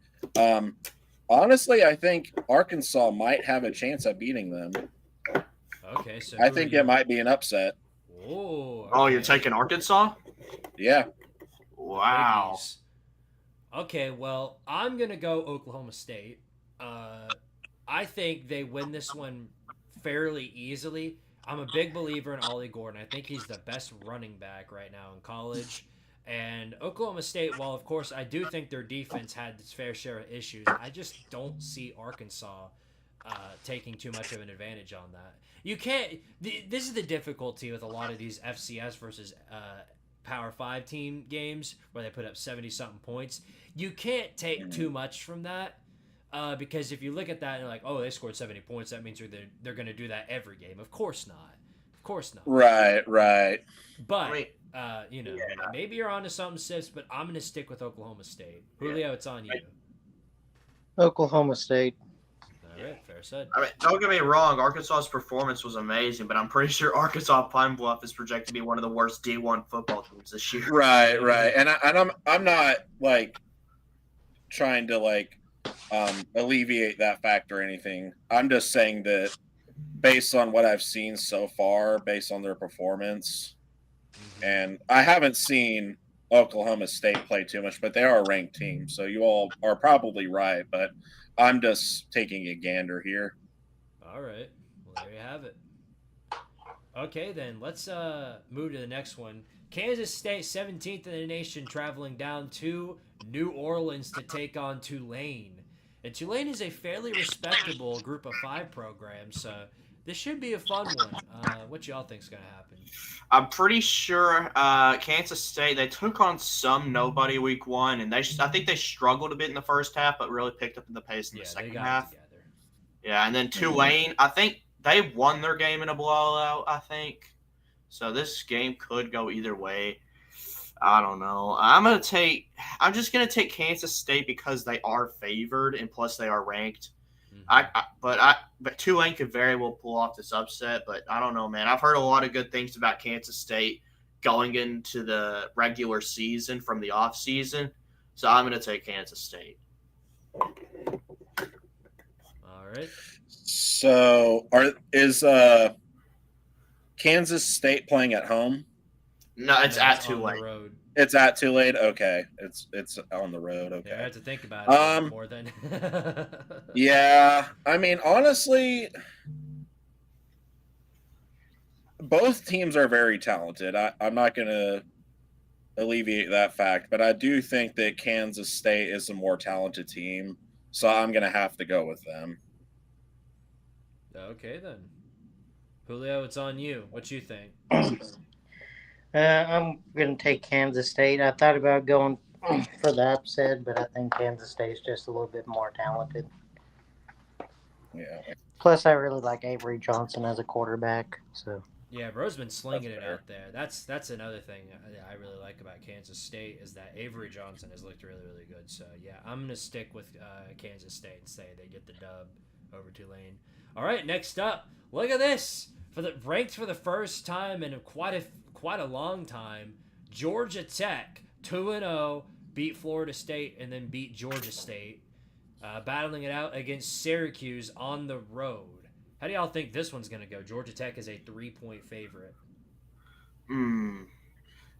Honestly, I think Arkansas might have a chance at beating them. Okay, so I think it might be an upset. Oh, okay. Oh, you're taking Arkansas? Yeah. Wow. Biggies. Okay, well, I'm gonna go Oklahoma State. I think they win this one fairly easily. I'm a big believer in Ollie Gordon. I think he's the best running back right now in college. And Oklahoma State, while of course I do think their defense had its fair share of issues, I just don't see Arkansas taking too much of an advantage on that. You can't. This is the difficulty with a lot of these FCS versus Power 5 team games where they put up 70-something points. You can't take too much from that because if you look at that and you're like, oh, they scored 70 points, that means they're going to do that every game. Of course not. Of course not. Right. But, maybe you're onto something, Sifs, but I'm going to stick with Oklahoma State. Julio, it's on you. Oklahoma State. All right, fair said. I mean, don't get me wrong, Arkansas's performance was amazing, but I'm pretty sure Arkansas Pine Bluff is projected to be one of the worst D1 football teams this year. Right. And I'm not like trying to alleviate that fact or anything. I'm just saying that based on what I've seen so far, based on their performance, and I haven't seen Oklahoma State play too much, but they are a ranked team, so you all are probably right, but I'm just taking a gander here. All right. Well, there you have it. Okay, then let's move to the next one. Kansas State, 17th in the nation, traveling down to New Orleans to take on Tulane. And Tulane is a fairly respectable group of 5 program, so this should be a fun one. What y'all think's going to happen? I'm pretty sure Kansas State, they took on some nobody week 1, and I think they struggled a bit in the first half, but really picked up in the pace in the second half. Together. Yeah, and then Tulane, I think they won their game in a blowout, I think. So this game could go either way. I don't know. I'm just gonna take Kansas State because they are favored and plus they are ranked. But Tulane could very well pull off this upset, but I don't know, man. I've heard a lot of good things about Kansas State going into the regular season from the off season, so I'm gonna take Kansas State. All right. So is Kansas State playing at home? No, it's at Tulane. Road. It's at Tulane. Okay, it's on the road. Okay, Yeah, I have to think about it more than. Yeah, I mean, honestly, both teams are very talented. I'm not going to alleviate that fact, but I do think that Kansas State is a more talented team, so I'm going to have to go with them. Okay, then. Julio, it's on you. What you think? I'm going to take Kansas State. I thought about going for the upset, but I think Kansas State's just a little bit more talented. Yeah. Plus, I really like Avery Johnson as a quarterback. So. Yeah, bro's been slinging it out there. That's another thing I really like about Kansas State is that Avery Johnson has looked really, really good. So, yeah, I'm going to stick with Kansas State and say they get the dub over Tulane. All right, next up, look at this. Ranked for the first time in quite a long time, Georgia Tech 2-0 beat Florida State and then beat Georgia State, battling it out against Syracuse on the road. How do y'all think this one's going to go? Georgia Tech is a 3-point favorite.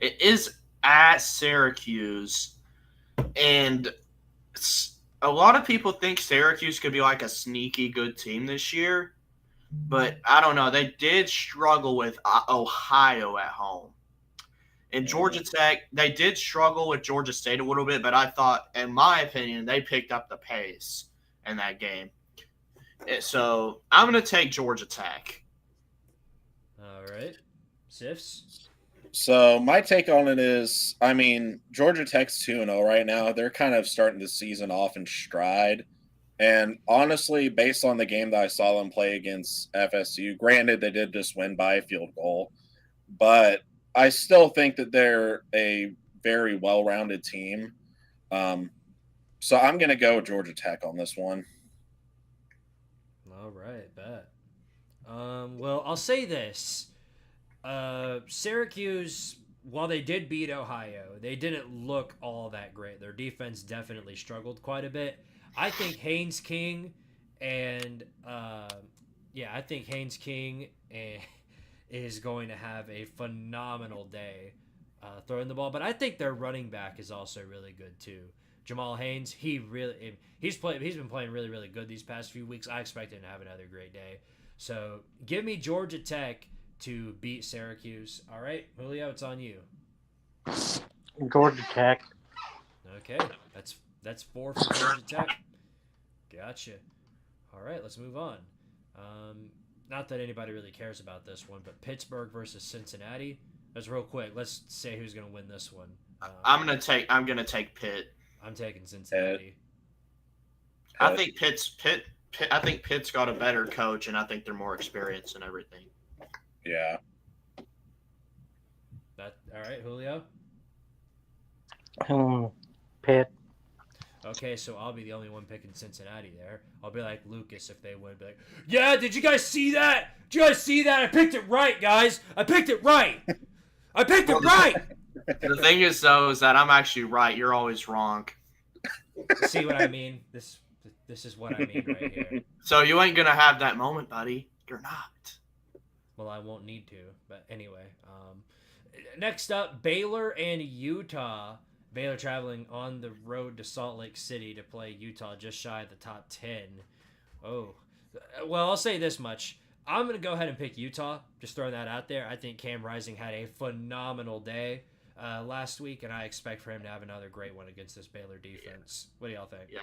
It is at Syracuse, and a lot of people think Syracuse could be like a sneaky good team this year, but I don't know. They did struggle with Ohio at home. And Georgia Tech, they did struggle with Georgia State a little bit, but I thought, in my opinion, they picked up the pace in that game. So I'm going to take Georgia Tech. All right. Sifs? So my take on it is, I mean, Georgia Tech's 2-0 right now. They're kind of starting the season off in stride. And honestly, based on the game that I saw them play against FSU, granted they did just win by a field goal, but I still think that they're a very well-rounded team. So I'm going to go Georgia Tech on this one. All right, bet. Well, I'll say this. Syracuse, while they did beat Ohio, they didn't look all that great. Their defense definitely struggled quite a bit. I think Haynes King and is going to have a phenomenal day throwing the ball. But I think their running back is also really good too. Jamal Haynes, he's been playing really, really good these past few weeks. I expect him to have another great day. So give me Georgia Tech to beat Syracuse. All right, Julio, it's on you. Georgia Tech. Okay, that's 4 for Georgia Tech. Gotcha. All right, let's move on. Not that anybody really cares about this one, but Pittsburgh versus Cincinnati. That's real quick. Let's say who's going to win this one. I'm gonna take Pitt. I'm taking Cincinnati. I think Pitt's got a better coach, and I think they're more experienced and everything. Yeah. All right, Julio? Pitt. Okay, so I'll be the only one picking Cincinnati there. I'll be like Lucas if they would. Be like, yeah, did you guys see that? Did you guys see that? I picked it right, guys. I picked it right. I picked it right. The thing is, though, is that I'm actually right. You're always wrong. See what I mean? This is what I mean right here. So you ain't gonna have that moment, buddy. You're not. Well, I won't need to. But anyway, next up, Baylor and Utah. Baylor traveling on the road to Salt Lake City to play Utah just shy of the top 10. Oh. Well, I'll say this much. I'm going to go ahead and pick Utah. Just throwing that out there. I think Cam Rising had a phenomenal day last week, and I expect for him to have another great one against this Baylor defense. What do y'all think? Yes.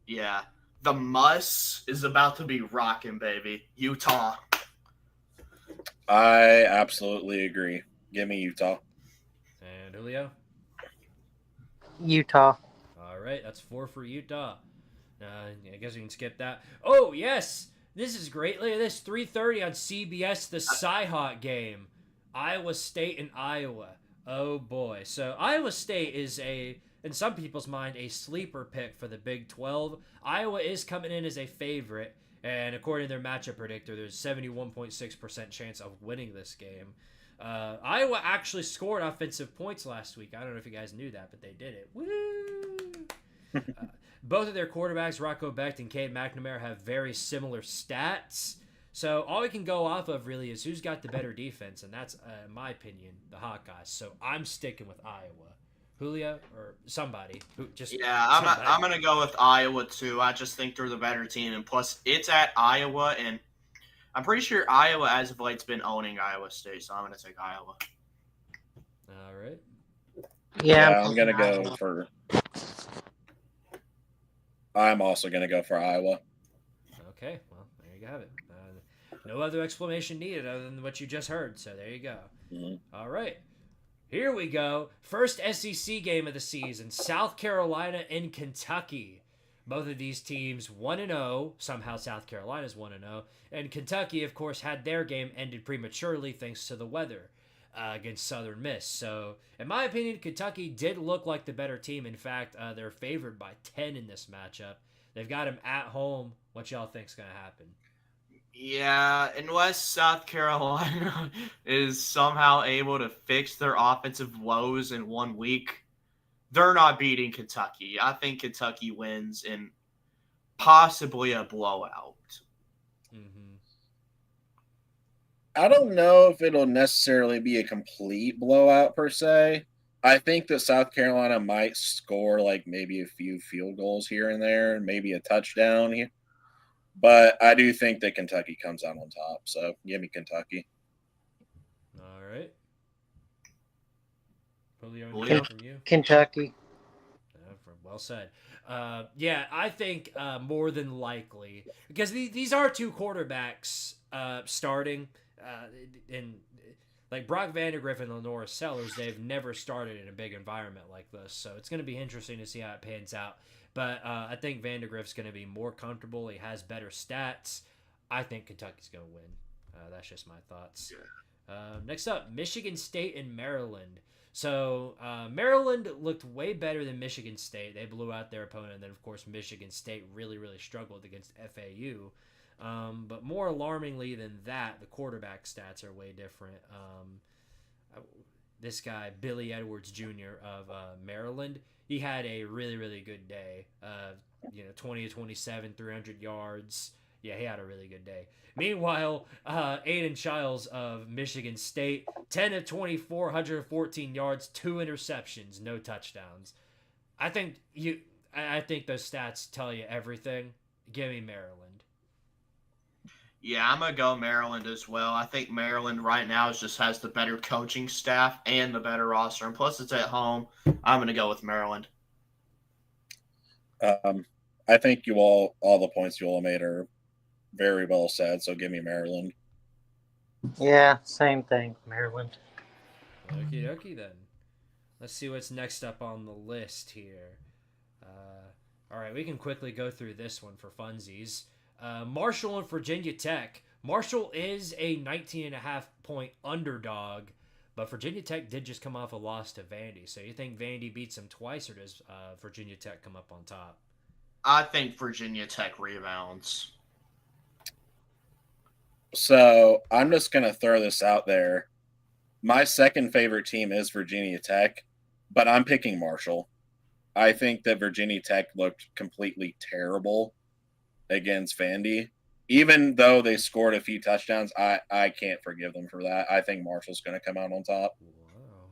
Yeah. The muss is about to be rocking, baby. Utah. I absolutely agree. Give me Utah. And Julio? Utah. All right, that's 4 for Utah. I guess we can skip that. Oh, yes. This is great. Look at this. 3:30 on CBS, the Cyhawk game. Iowa State and Iowa. Oh, boy. So Iowa State is in some people's mind, a sleeper pick for the Big 12. Iowa is coming in as a favorite. And according to their matchup predictor, there's 71.6% chance of winning this game. Iowa actually scored offensive points last week. I don't know if you guys knew that, but they did it. Woo! Both of their quarterbacks, Rocco Becht and Cade McNamara, have very similar stats. So all we can go off of really is who's got the better defense, and that's, in my opinion, the Hawkeyes. So I'm sticking with Iowa. Julio or somebody who just I'm gonna go with Iowa too. I just think they're the better team, and plus it's at Iowa, and I'm pretty sure Iowa as of late's been owning Iowa State, so I'm gonna take Iowa. All right. Yeah, I'm gonna go for. I'm also gonna go for Iowa. Okay, well there you have it. No other explanation needed other than what you just heard. So there you go. Mm-hmm. All right. Here we go. First SEC game of the season. South Carolina and Kentucky. Both of these teams 1-0. Somehow South Carolina's 1-0. And Kentucky, of course, had their game ended prematurely thanks to the weather against Southern Miss. So, in my opinion, Kentucky did look like the better team. In fact, they're favored by 10 in this matchup. They've got them at home. What y'all think's going to happen? Yeah, unless South Carolina is somehow able to fix their offensive woes in 1 week, they're not beating Kentucky. I think Kentucky wins in possibly a blowout. Mm-hmm. I don't know if it'll necessarily be a complete blowout per se. I think that South Carolina might score like maybe a few field goals here and there, maybe a touchdown here. But I do think that Kentucky comes out on top. So give me Kentucky. All right. Julio, Julio? anything from you? Kentucky. Well said. Yeah, I think more than likely because these are two quarterbacks starting, and like Brock Vandegrift and Lenora Sellers, they've never started in a big environment like this, so it's going to be interesting to see how it pans out. But I think Vandegrift's going to be more comfortable. He has better stats. I think Kentucky's going to win. That's just my thoughts. Next up, Michigan State and Maryland. So Maryland looked way better than Michigan State. They blew out their opponent. And then, of course, Michigan State really, really struggled against FAU. But more alarmingly than that, the quarterback stats are way different. This guy, Billy Edwards Jr. of Maryland, he had a really, really good day. 20 to 27, 300 yards. Yeah, he had a really good day. Meanwhile, Aiden Childs of Michigan State, 10 of 24, 114 yards, 2 interceptions, no touchdowns. I think those stats tell you everything. Give me Maryland. Yeah, I'm going to go Maryland as well. I think Maryland right now just has the better coaching staff and the better roster. And plus, it's at home. I'm going to go with Maryland. I think all the points you all made are very well said, so give me Maryland. Yeah, same thing, Maryland. Okie dokie then. Let's see what's next up on the list here. All right, we can quickly go through this one for funsies. Marshall and Virginia Tech. Marshall is a 19.5-point underdog, but Virginia Tech did just come off a loss to Vandy. So you think Vandy beats them twice, or does Virginia Tech come up on top? I think Virginia Tech rebounds. So I'm just going to throw this out there. My second favorite team is Virginia Tech, but I'm picking Marshall. I think that Virginia Tech looked completely terrible against Vandy. Even though they scored a few touchdowns, I can't forgive them for that. I think Marshall's going to come out on top. Wow.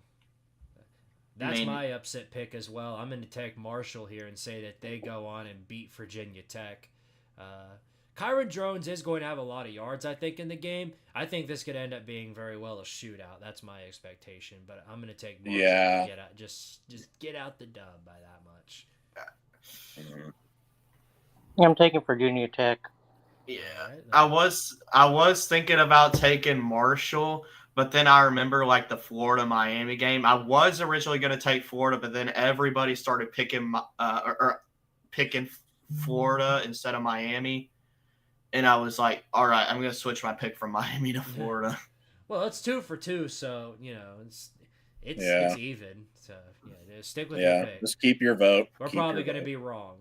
That's my upset pick as well. I'm going to take Marshall here and say that they go on and beat Virginia Tech. Kyron Drones is going to have a lot of yards, I think, in the game. I think this could end up being very well a shootout. That's my expectation. But I'm going to take Marshall to get out, just get out the dub by that much. Yeah, I'm taking Virginia Tech. Yeah, I was thinking about taking Marshall, but then I remember like the Florida-Miami game. I was originally going to take Florida, but then everybody started picking Florida instead of Miami. And I was like, all right, I'm going to switch my pick from Miami to Florida. Well, it's 2 for 2, so, it's even. So, just stick with your pick. Just keep your vote. We're probably going to be wrong.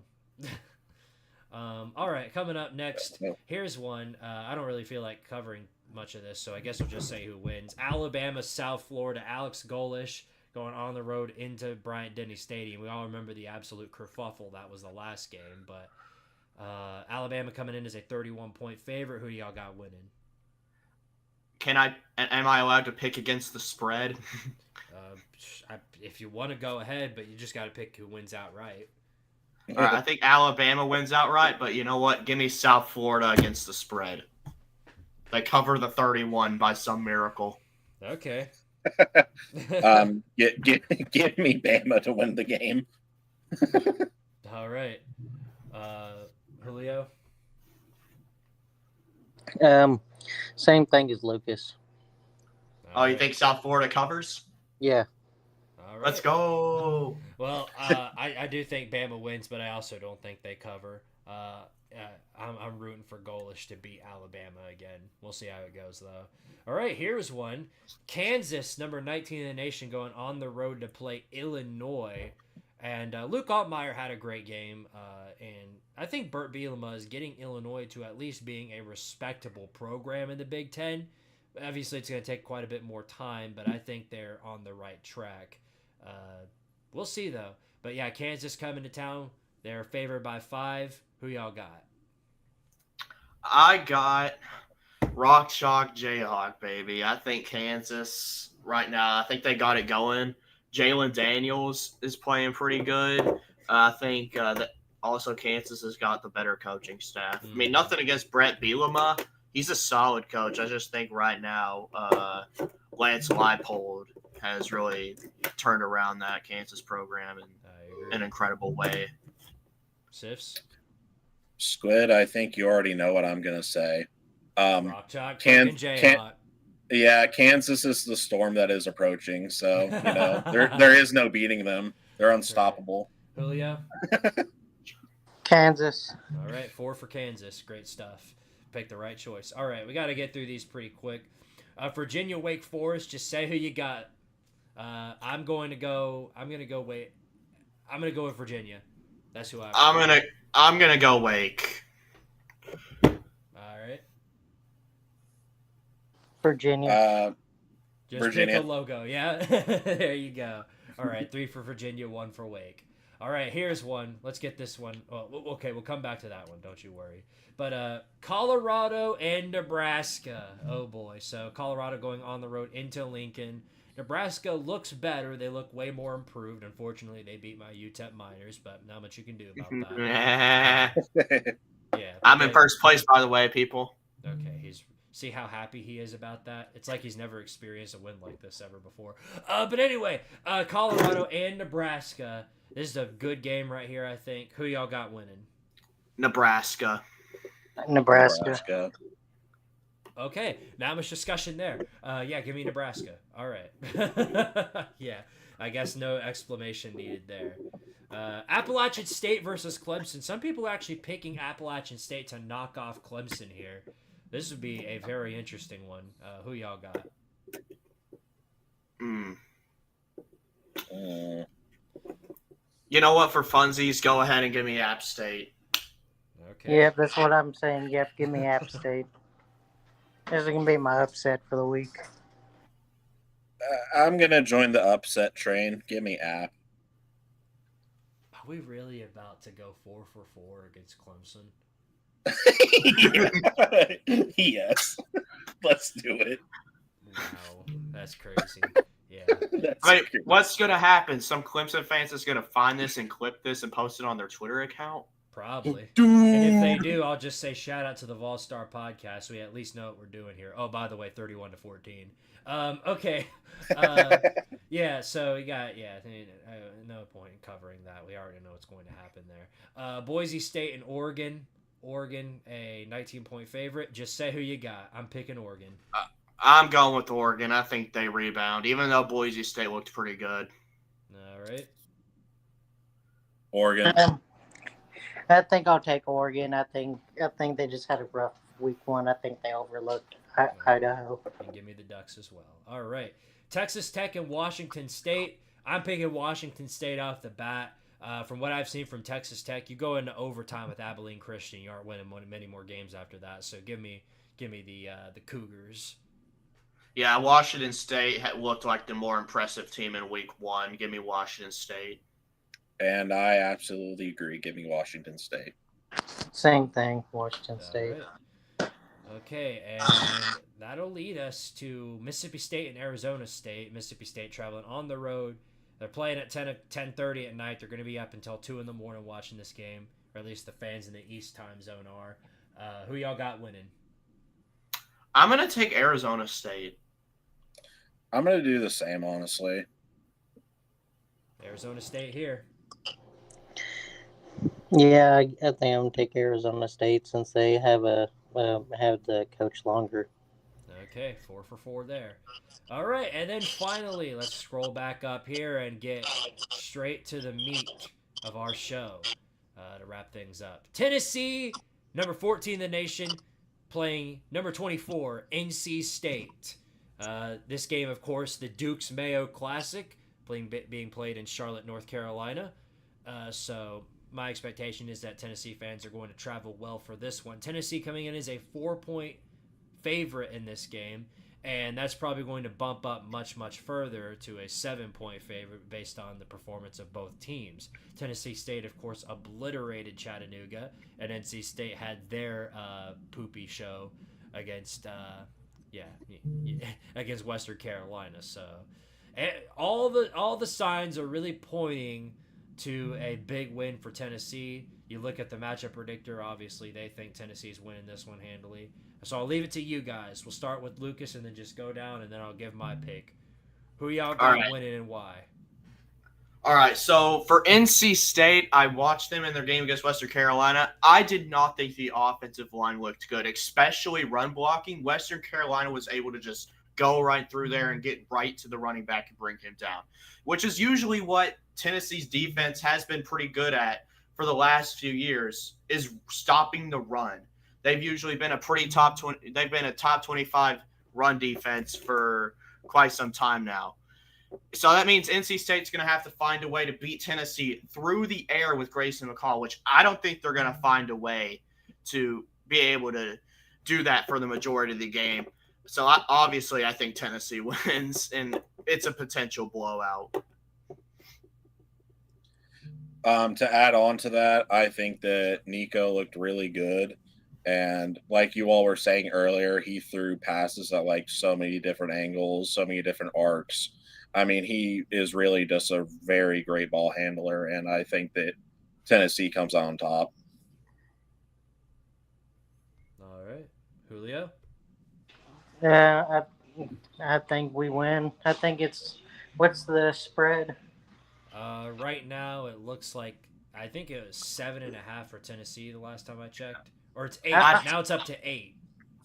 All right, coming up next, here's one. I don't really feel like covering much of this, so I guess we'll just say who wins. Alabama, South Florida, Alex Golish going on the road into Bryant-Denny Stadium. We all remember the absolute kerfuffle that was the last game, but Alabama coming in as a 31-point favorite. Who do y'all got winning? Am I allowed to pick against the spread? If you want to go ahead, but you just got to pick who wins outright. All right, I think Alabama wins outright, but you know what? Give me South Florida against the spread. They cover the 31 by some miracle. Okay. Give me Bama to win the game. All right. Julio? Same thing as Lucas. Oh, you think South Florida covers? Yeah. All right. Let's go. Well, I do think Bama wins, but I also don't think they cover. I'm rooting for Golish to beat Alabama again. We'll see how it goes, though. All right, here's one. Kansas, number 19 in the nation, going on the road to play Illinois. And Luke Altmaier had a great game, and I think Burt Bielema is getting Illinois to at least being a respectable program in the Big Ten. Obviously, it's going to take quite a bit more time, but I think they're on the right track. We'll see, though. But, yeah, Kansas coming to town. They're favored by 5. Who y'all got? I got Rock Chalk Jayhawk, baby. I think Kansas right now, I think they got it going. Jalen Daniels is playing pretty good. I think that also Kansas has got the better coaching staff. I mean, nothing against Brett Bielema. He's a solid coach. I just think right now Lance Leipold has really turned around that Kansas program in an incredible way. Sifs? Squid, I think you already know what I'm going to say. Rock Chalk, fucking Jayhawk. Yeah, Kansas is the storm that is approaching, so, there is no beating them. They're unstoppable. Right. Julio? Kansas. All right, 4 for Kansas. Great stuff. Pick the right choice. All right, we got to get through these pretty quick. Virginia, Wake Forest. Just say who you got. I'm going to go with Virginia. That's who I'm gonna go Wake. All right. Virginia. Just Virginia. pick a logo. Yeah. There you go. All right, 3 for Virginia, 1 for Wake. All right, here's one. Let's get this one. Well, okay, we'll come back to that one. Don't you worry. But Colorado and Nebraska. Oh boy. So Colorado going on the road into Lincoln. Nebraska looks better. They look way more improved. Unfortunately, they beat my UTEP Miners, but not much you can do about that. Yeah. I'm in first place, by the way, people. Okay, see how happy he is about that? It's like he's never experienced a win like this ever before. But anyway, Colorado and Nebraska. This is a good game right here, I think. Who y'all got winning? Nebraska. Okay, not much discussion there. Yeah, give me Nebraska. All right. Yeah, I guess no explanation needed there. Appalachian State versus Clemson. Some people are actually picking Appalachian State to knock off Clemson here. This would be a very interesting one. Who y'all got? You know what? For funsies, go ahead and give me App State. Okay. Yep, that's what I'm saying. Yep, give me App State. This is going to be my upset for the week. I'm going to join the upset train. Give me App. Are we really about to go 4 for 4 against Clemson? Yes. Let's do it. Wow, that's crazy. Yeah. Wait, what's going to happen? Some Clemson fans is going to find this and clip this and post it on their Twitter account? Probably. And if they do, I'll just say shout out to the Vol Star podcast. So we at least know what we're doing here. Oh, by the way, 31-14. Okay. Yeah, so we got, no point in covering that. We already know what's going to happen there. Boise State and Oregon. Oregon, a 19-point favorite. Just say who you got. I'm picking Oregon. I'm going with Oregon. I think they rebound, even though Boise State looked pretty good. All right. Oregon. I think I'll take Oregon. I think they just had a rough week 1. I think they overlooked Idaho. And give me the Ducks as well. All right. Texas Tech and Washington State. I'm picking Washington State off the bat. From what I've seen from Texas Tech, you go into overtime with Abilene Christian. You aren't winning many more games after that. So give me the Cougars. Yeah, Washington State looked like the more impressive team in week 1. Give me Washington State. And I absolutely agree. Give me Washington State. Same thing, Washington State. Right. Okay, and that'll lead us to Mississippi State and Arizona State. Mississippi State traveling on the road. They're playing at 10:30 at night. They're going to be up until 2 in the morning watching this game, or at least the fans in the East time zone are. Who y'all got winning? I'm going to take Arizona State. I'm going to do the same, honestly. Arizona State here. Yeah, I think I'm going to take Arizona State since they have the coach longer. Okay, 4 for 4 there. All right, and then finally, let's scroll back up here and get straight to the meat of our show to wrap things up. Tennessee, number 14 in the nation, playing number 24, NC State. This game, of course, the Duke's Mayo Classic, being played in Charlotte, North Carolina. So my expectation is that Tennessee fans are going to travel well for this one. Tennessee coming in as a 4-point favorite in this game, and that's probably going to bump up much, much further to a 7-point favorite based on the performance of both teams. Tennessee State, of course, obliterated Chattanooga, and NC State had their poopy show against against Western Carolina. So all the signs are really pointing to a big win for Tennessee. You look at the matchup predictor, obviously they think Tennessee's winning this one handily. So I'll leave it to you guys. We'll start with Lucas and then just go down, and then I'll give my pick. Who y'all All got right. winning and why? All right, so for NC State, I watched them in their game against Western Carolina. I did not think the offensive line looked good, especially run blocking. Western Carolina was able to just go right through there and get right to the running back and bring him down, which is usually what Tennessee's defense has been pretty good at for the last few years, is stopping the run. They've usually been a pretty top 20. They've been a top 25 run defense for quite some time now. So that means NC State's going to have to find a way to beat Tennessee through the air with Grayson McCall, which I don't think they're going to find a way to be able to do that for the majority of the game. So obviously, I think Tennessee wins, and it's a potential blowout. To add on to that, I think that Nico looked really good. And like you all were saying earlier, he threw passes at like so many different angles, so many different arcs. I mean, he is really just a very great ball handler, and I think that Tennessee comes out on top. All right, Julio. I think we win. I think it's what's the spread? Right now it looks like I think it was 7.5 for Tennessee the last time I checked, or it's 8. Now it's up to 8.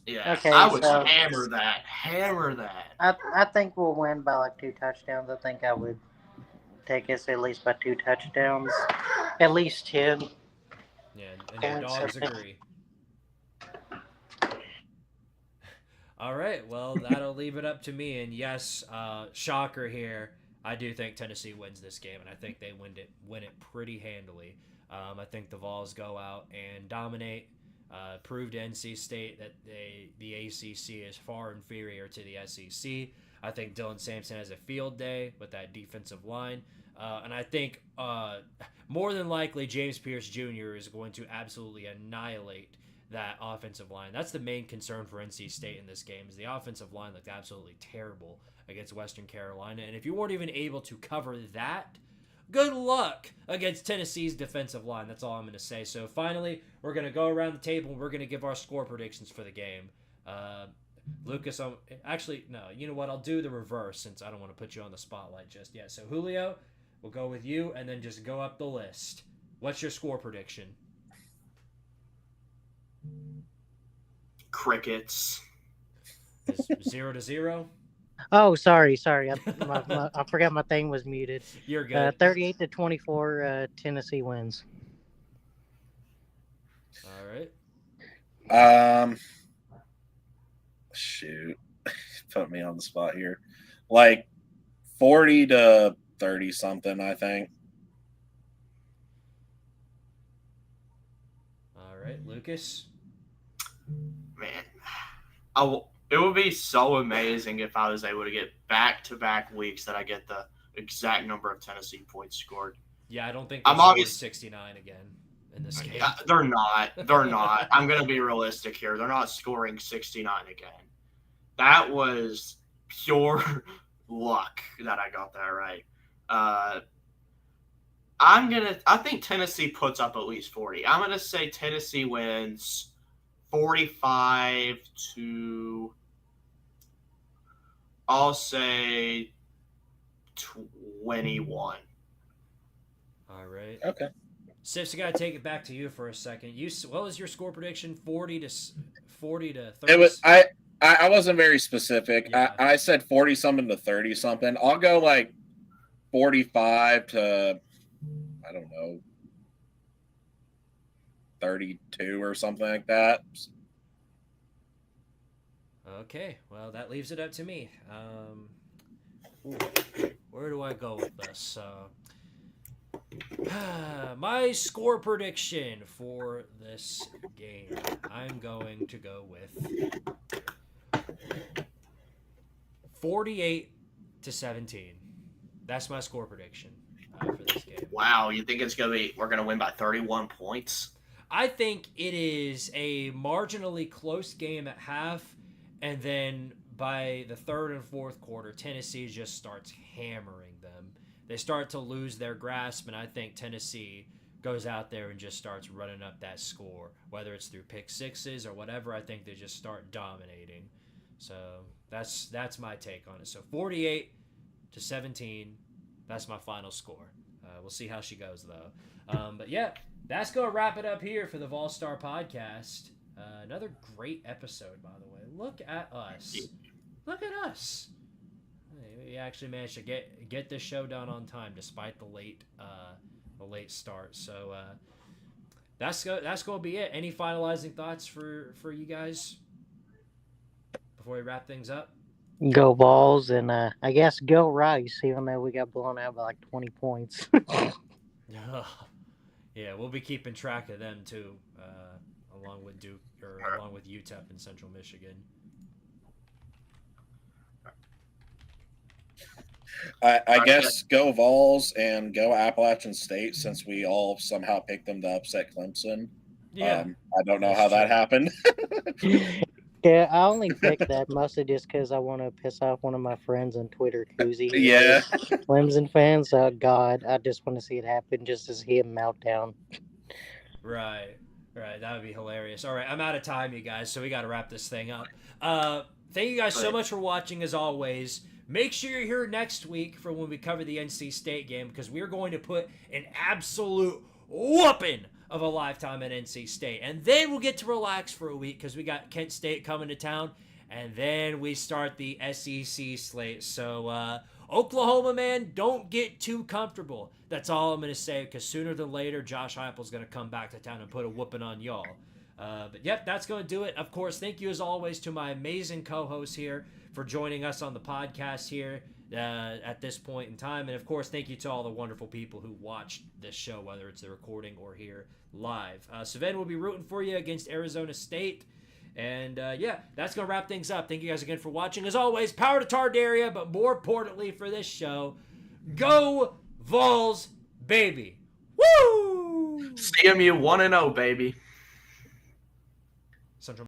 Yeah, Okay, I would so- hammer that. Hammer that. I think we'll win by like 2 touchdowns. I think I would take us at least by 2 touchdowns, at least 10. Yeah, and your dogs agree. All right, well, that'll leave it up to me. And yes, shocker here. I do think Tennessee wins this game, and I think they win it pretty handily. I think the Vols go out and dominate, prove to NC State that the ACC is far inferior to the SEC. I think Dylan Sampson has a field day with that defensive line. And I think more than likely James Pierce Jr. is going to absolutely annihilate that offensive line. That's the main concern for NC State in this game, is the offensive line looked absolutely terrible against Western Carolina. And if you weren't even able to cover that, good luck against Tennessee's defensive line. That's all I'm going to say. So finally, we're going to go around the table and we're going to give our score predictions for the game. Lucas, actually, no, you know what? I'll do the reverse since I don't want to put you on the spotlight just yet. So Julio, we'll go with you and then just go up the list. What's your score prediction? Crickets. Is 0-0? Oh, sorry. I forgot my thing was muted. You're good. 38-24, Tennessee wins. All right. Shoot, put me on the spot here. Like 40-30 something, I think. All right, Lucas. Man, it would be so amazing if I was able to get back-to-back weeks that I get the exact number of Tennessee points scored. Yeah, I don't think I'm they'll score obvious- 69 again in this game. They're not. They're not. I'm going to be realistic here. They're not scoring 69 again. That was pure luck that I got that right. I think Tennessee puts up at least 40. I'm going to say Tennessee wins 45 to, I'll say 21. All right. Okay. Sifs, I got to take it back to you for a second. What was your score prediction? 40 to 30? It was I wasn't very specific. Yeah. I said 40 something to 30 something. I'll go like 45 to, I don't know, 32 or something like that. Okay, well, that leaves it up to me. Where do I go with this? My score prediction for this game, I'm going to go with 48-17. That's my score prediction for this game. Wow, you think we're going to win by 31 points? I think it is a marginally close game at half, and then by the third and fourth quarter, Tennessee just starts hammering them. They start to lose their grasp, and I think Tennessee goes out there and just starts running up that score, whether it's through pick sixes or whatever. I think they just start dominating. So that's my take on it. So 48 17. That's my final score. We'll see how she goes, though. But yeah, that's going to wrap it up here for the Vol-Star podcast. Another great episode, by the way. Look at us. Look at us. We actually managed to get this show done on time despite the late start. So that's going to be it. Any finalizing thoughts for you guys before we wrap things up? Go Vols, and I guess go Rice, even though we got blown out by like 20 points. Yeah, we'll be keeping track of them too, along with Duke or along with UTEP in Central Michigan. I guess go Vols and go Appalachian State, since we all somehow picked them to upset Clemson. Yeah, I don't know how that happened. Yeah, I only picked that mostly just because I want to piss off one of my friends on Twitter, Koozie. Yeah. Clemson fans. Oh, God. I just want to see it happen just to see him meltdown. Right. That would be hilarious. All right, I'm out of time, you guys, so we got to wrap this thing up. Thank you guys so much for watching, as always. Make sure you're here next week for when we cover the NC State game, because we're going to put an absolute whooping of a lifetime at NC State. And then we'll get to relax for a week because we got Kent State coming to town. And then we start the SEC slate. So, Oklahoma, man, don't get too comfortable. That's all I'm going to say, because sooner than later, Josh Heupel's going to come back to town and put a whooping on y'all. But, yep, that's going to do it. Of course, thank you, as always, to my amazing co-hosts here for joining us on the podcast here at this point in time. And, of course, thank you to all the wonderful people who watched this show, whether it's the recording or here live. Sven will be rooting for you against Arizona State. And, yeah, that's going to wrap things up. Thank you guys again for watching. As always, power to Tardaria, but more importantly for this show, go Vols, baby. Woo! CMU 1-0, baby.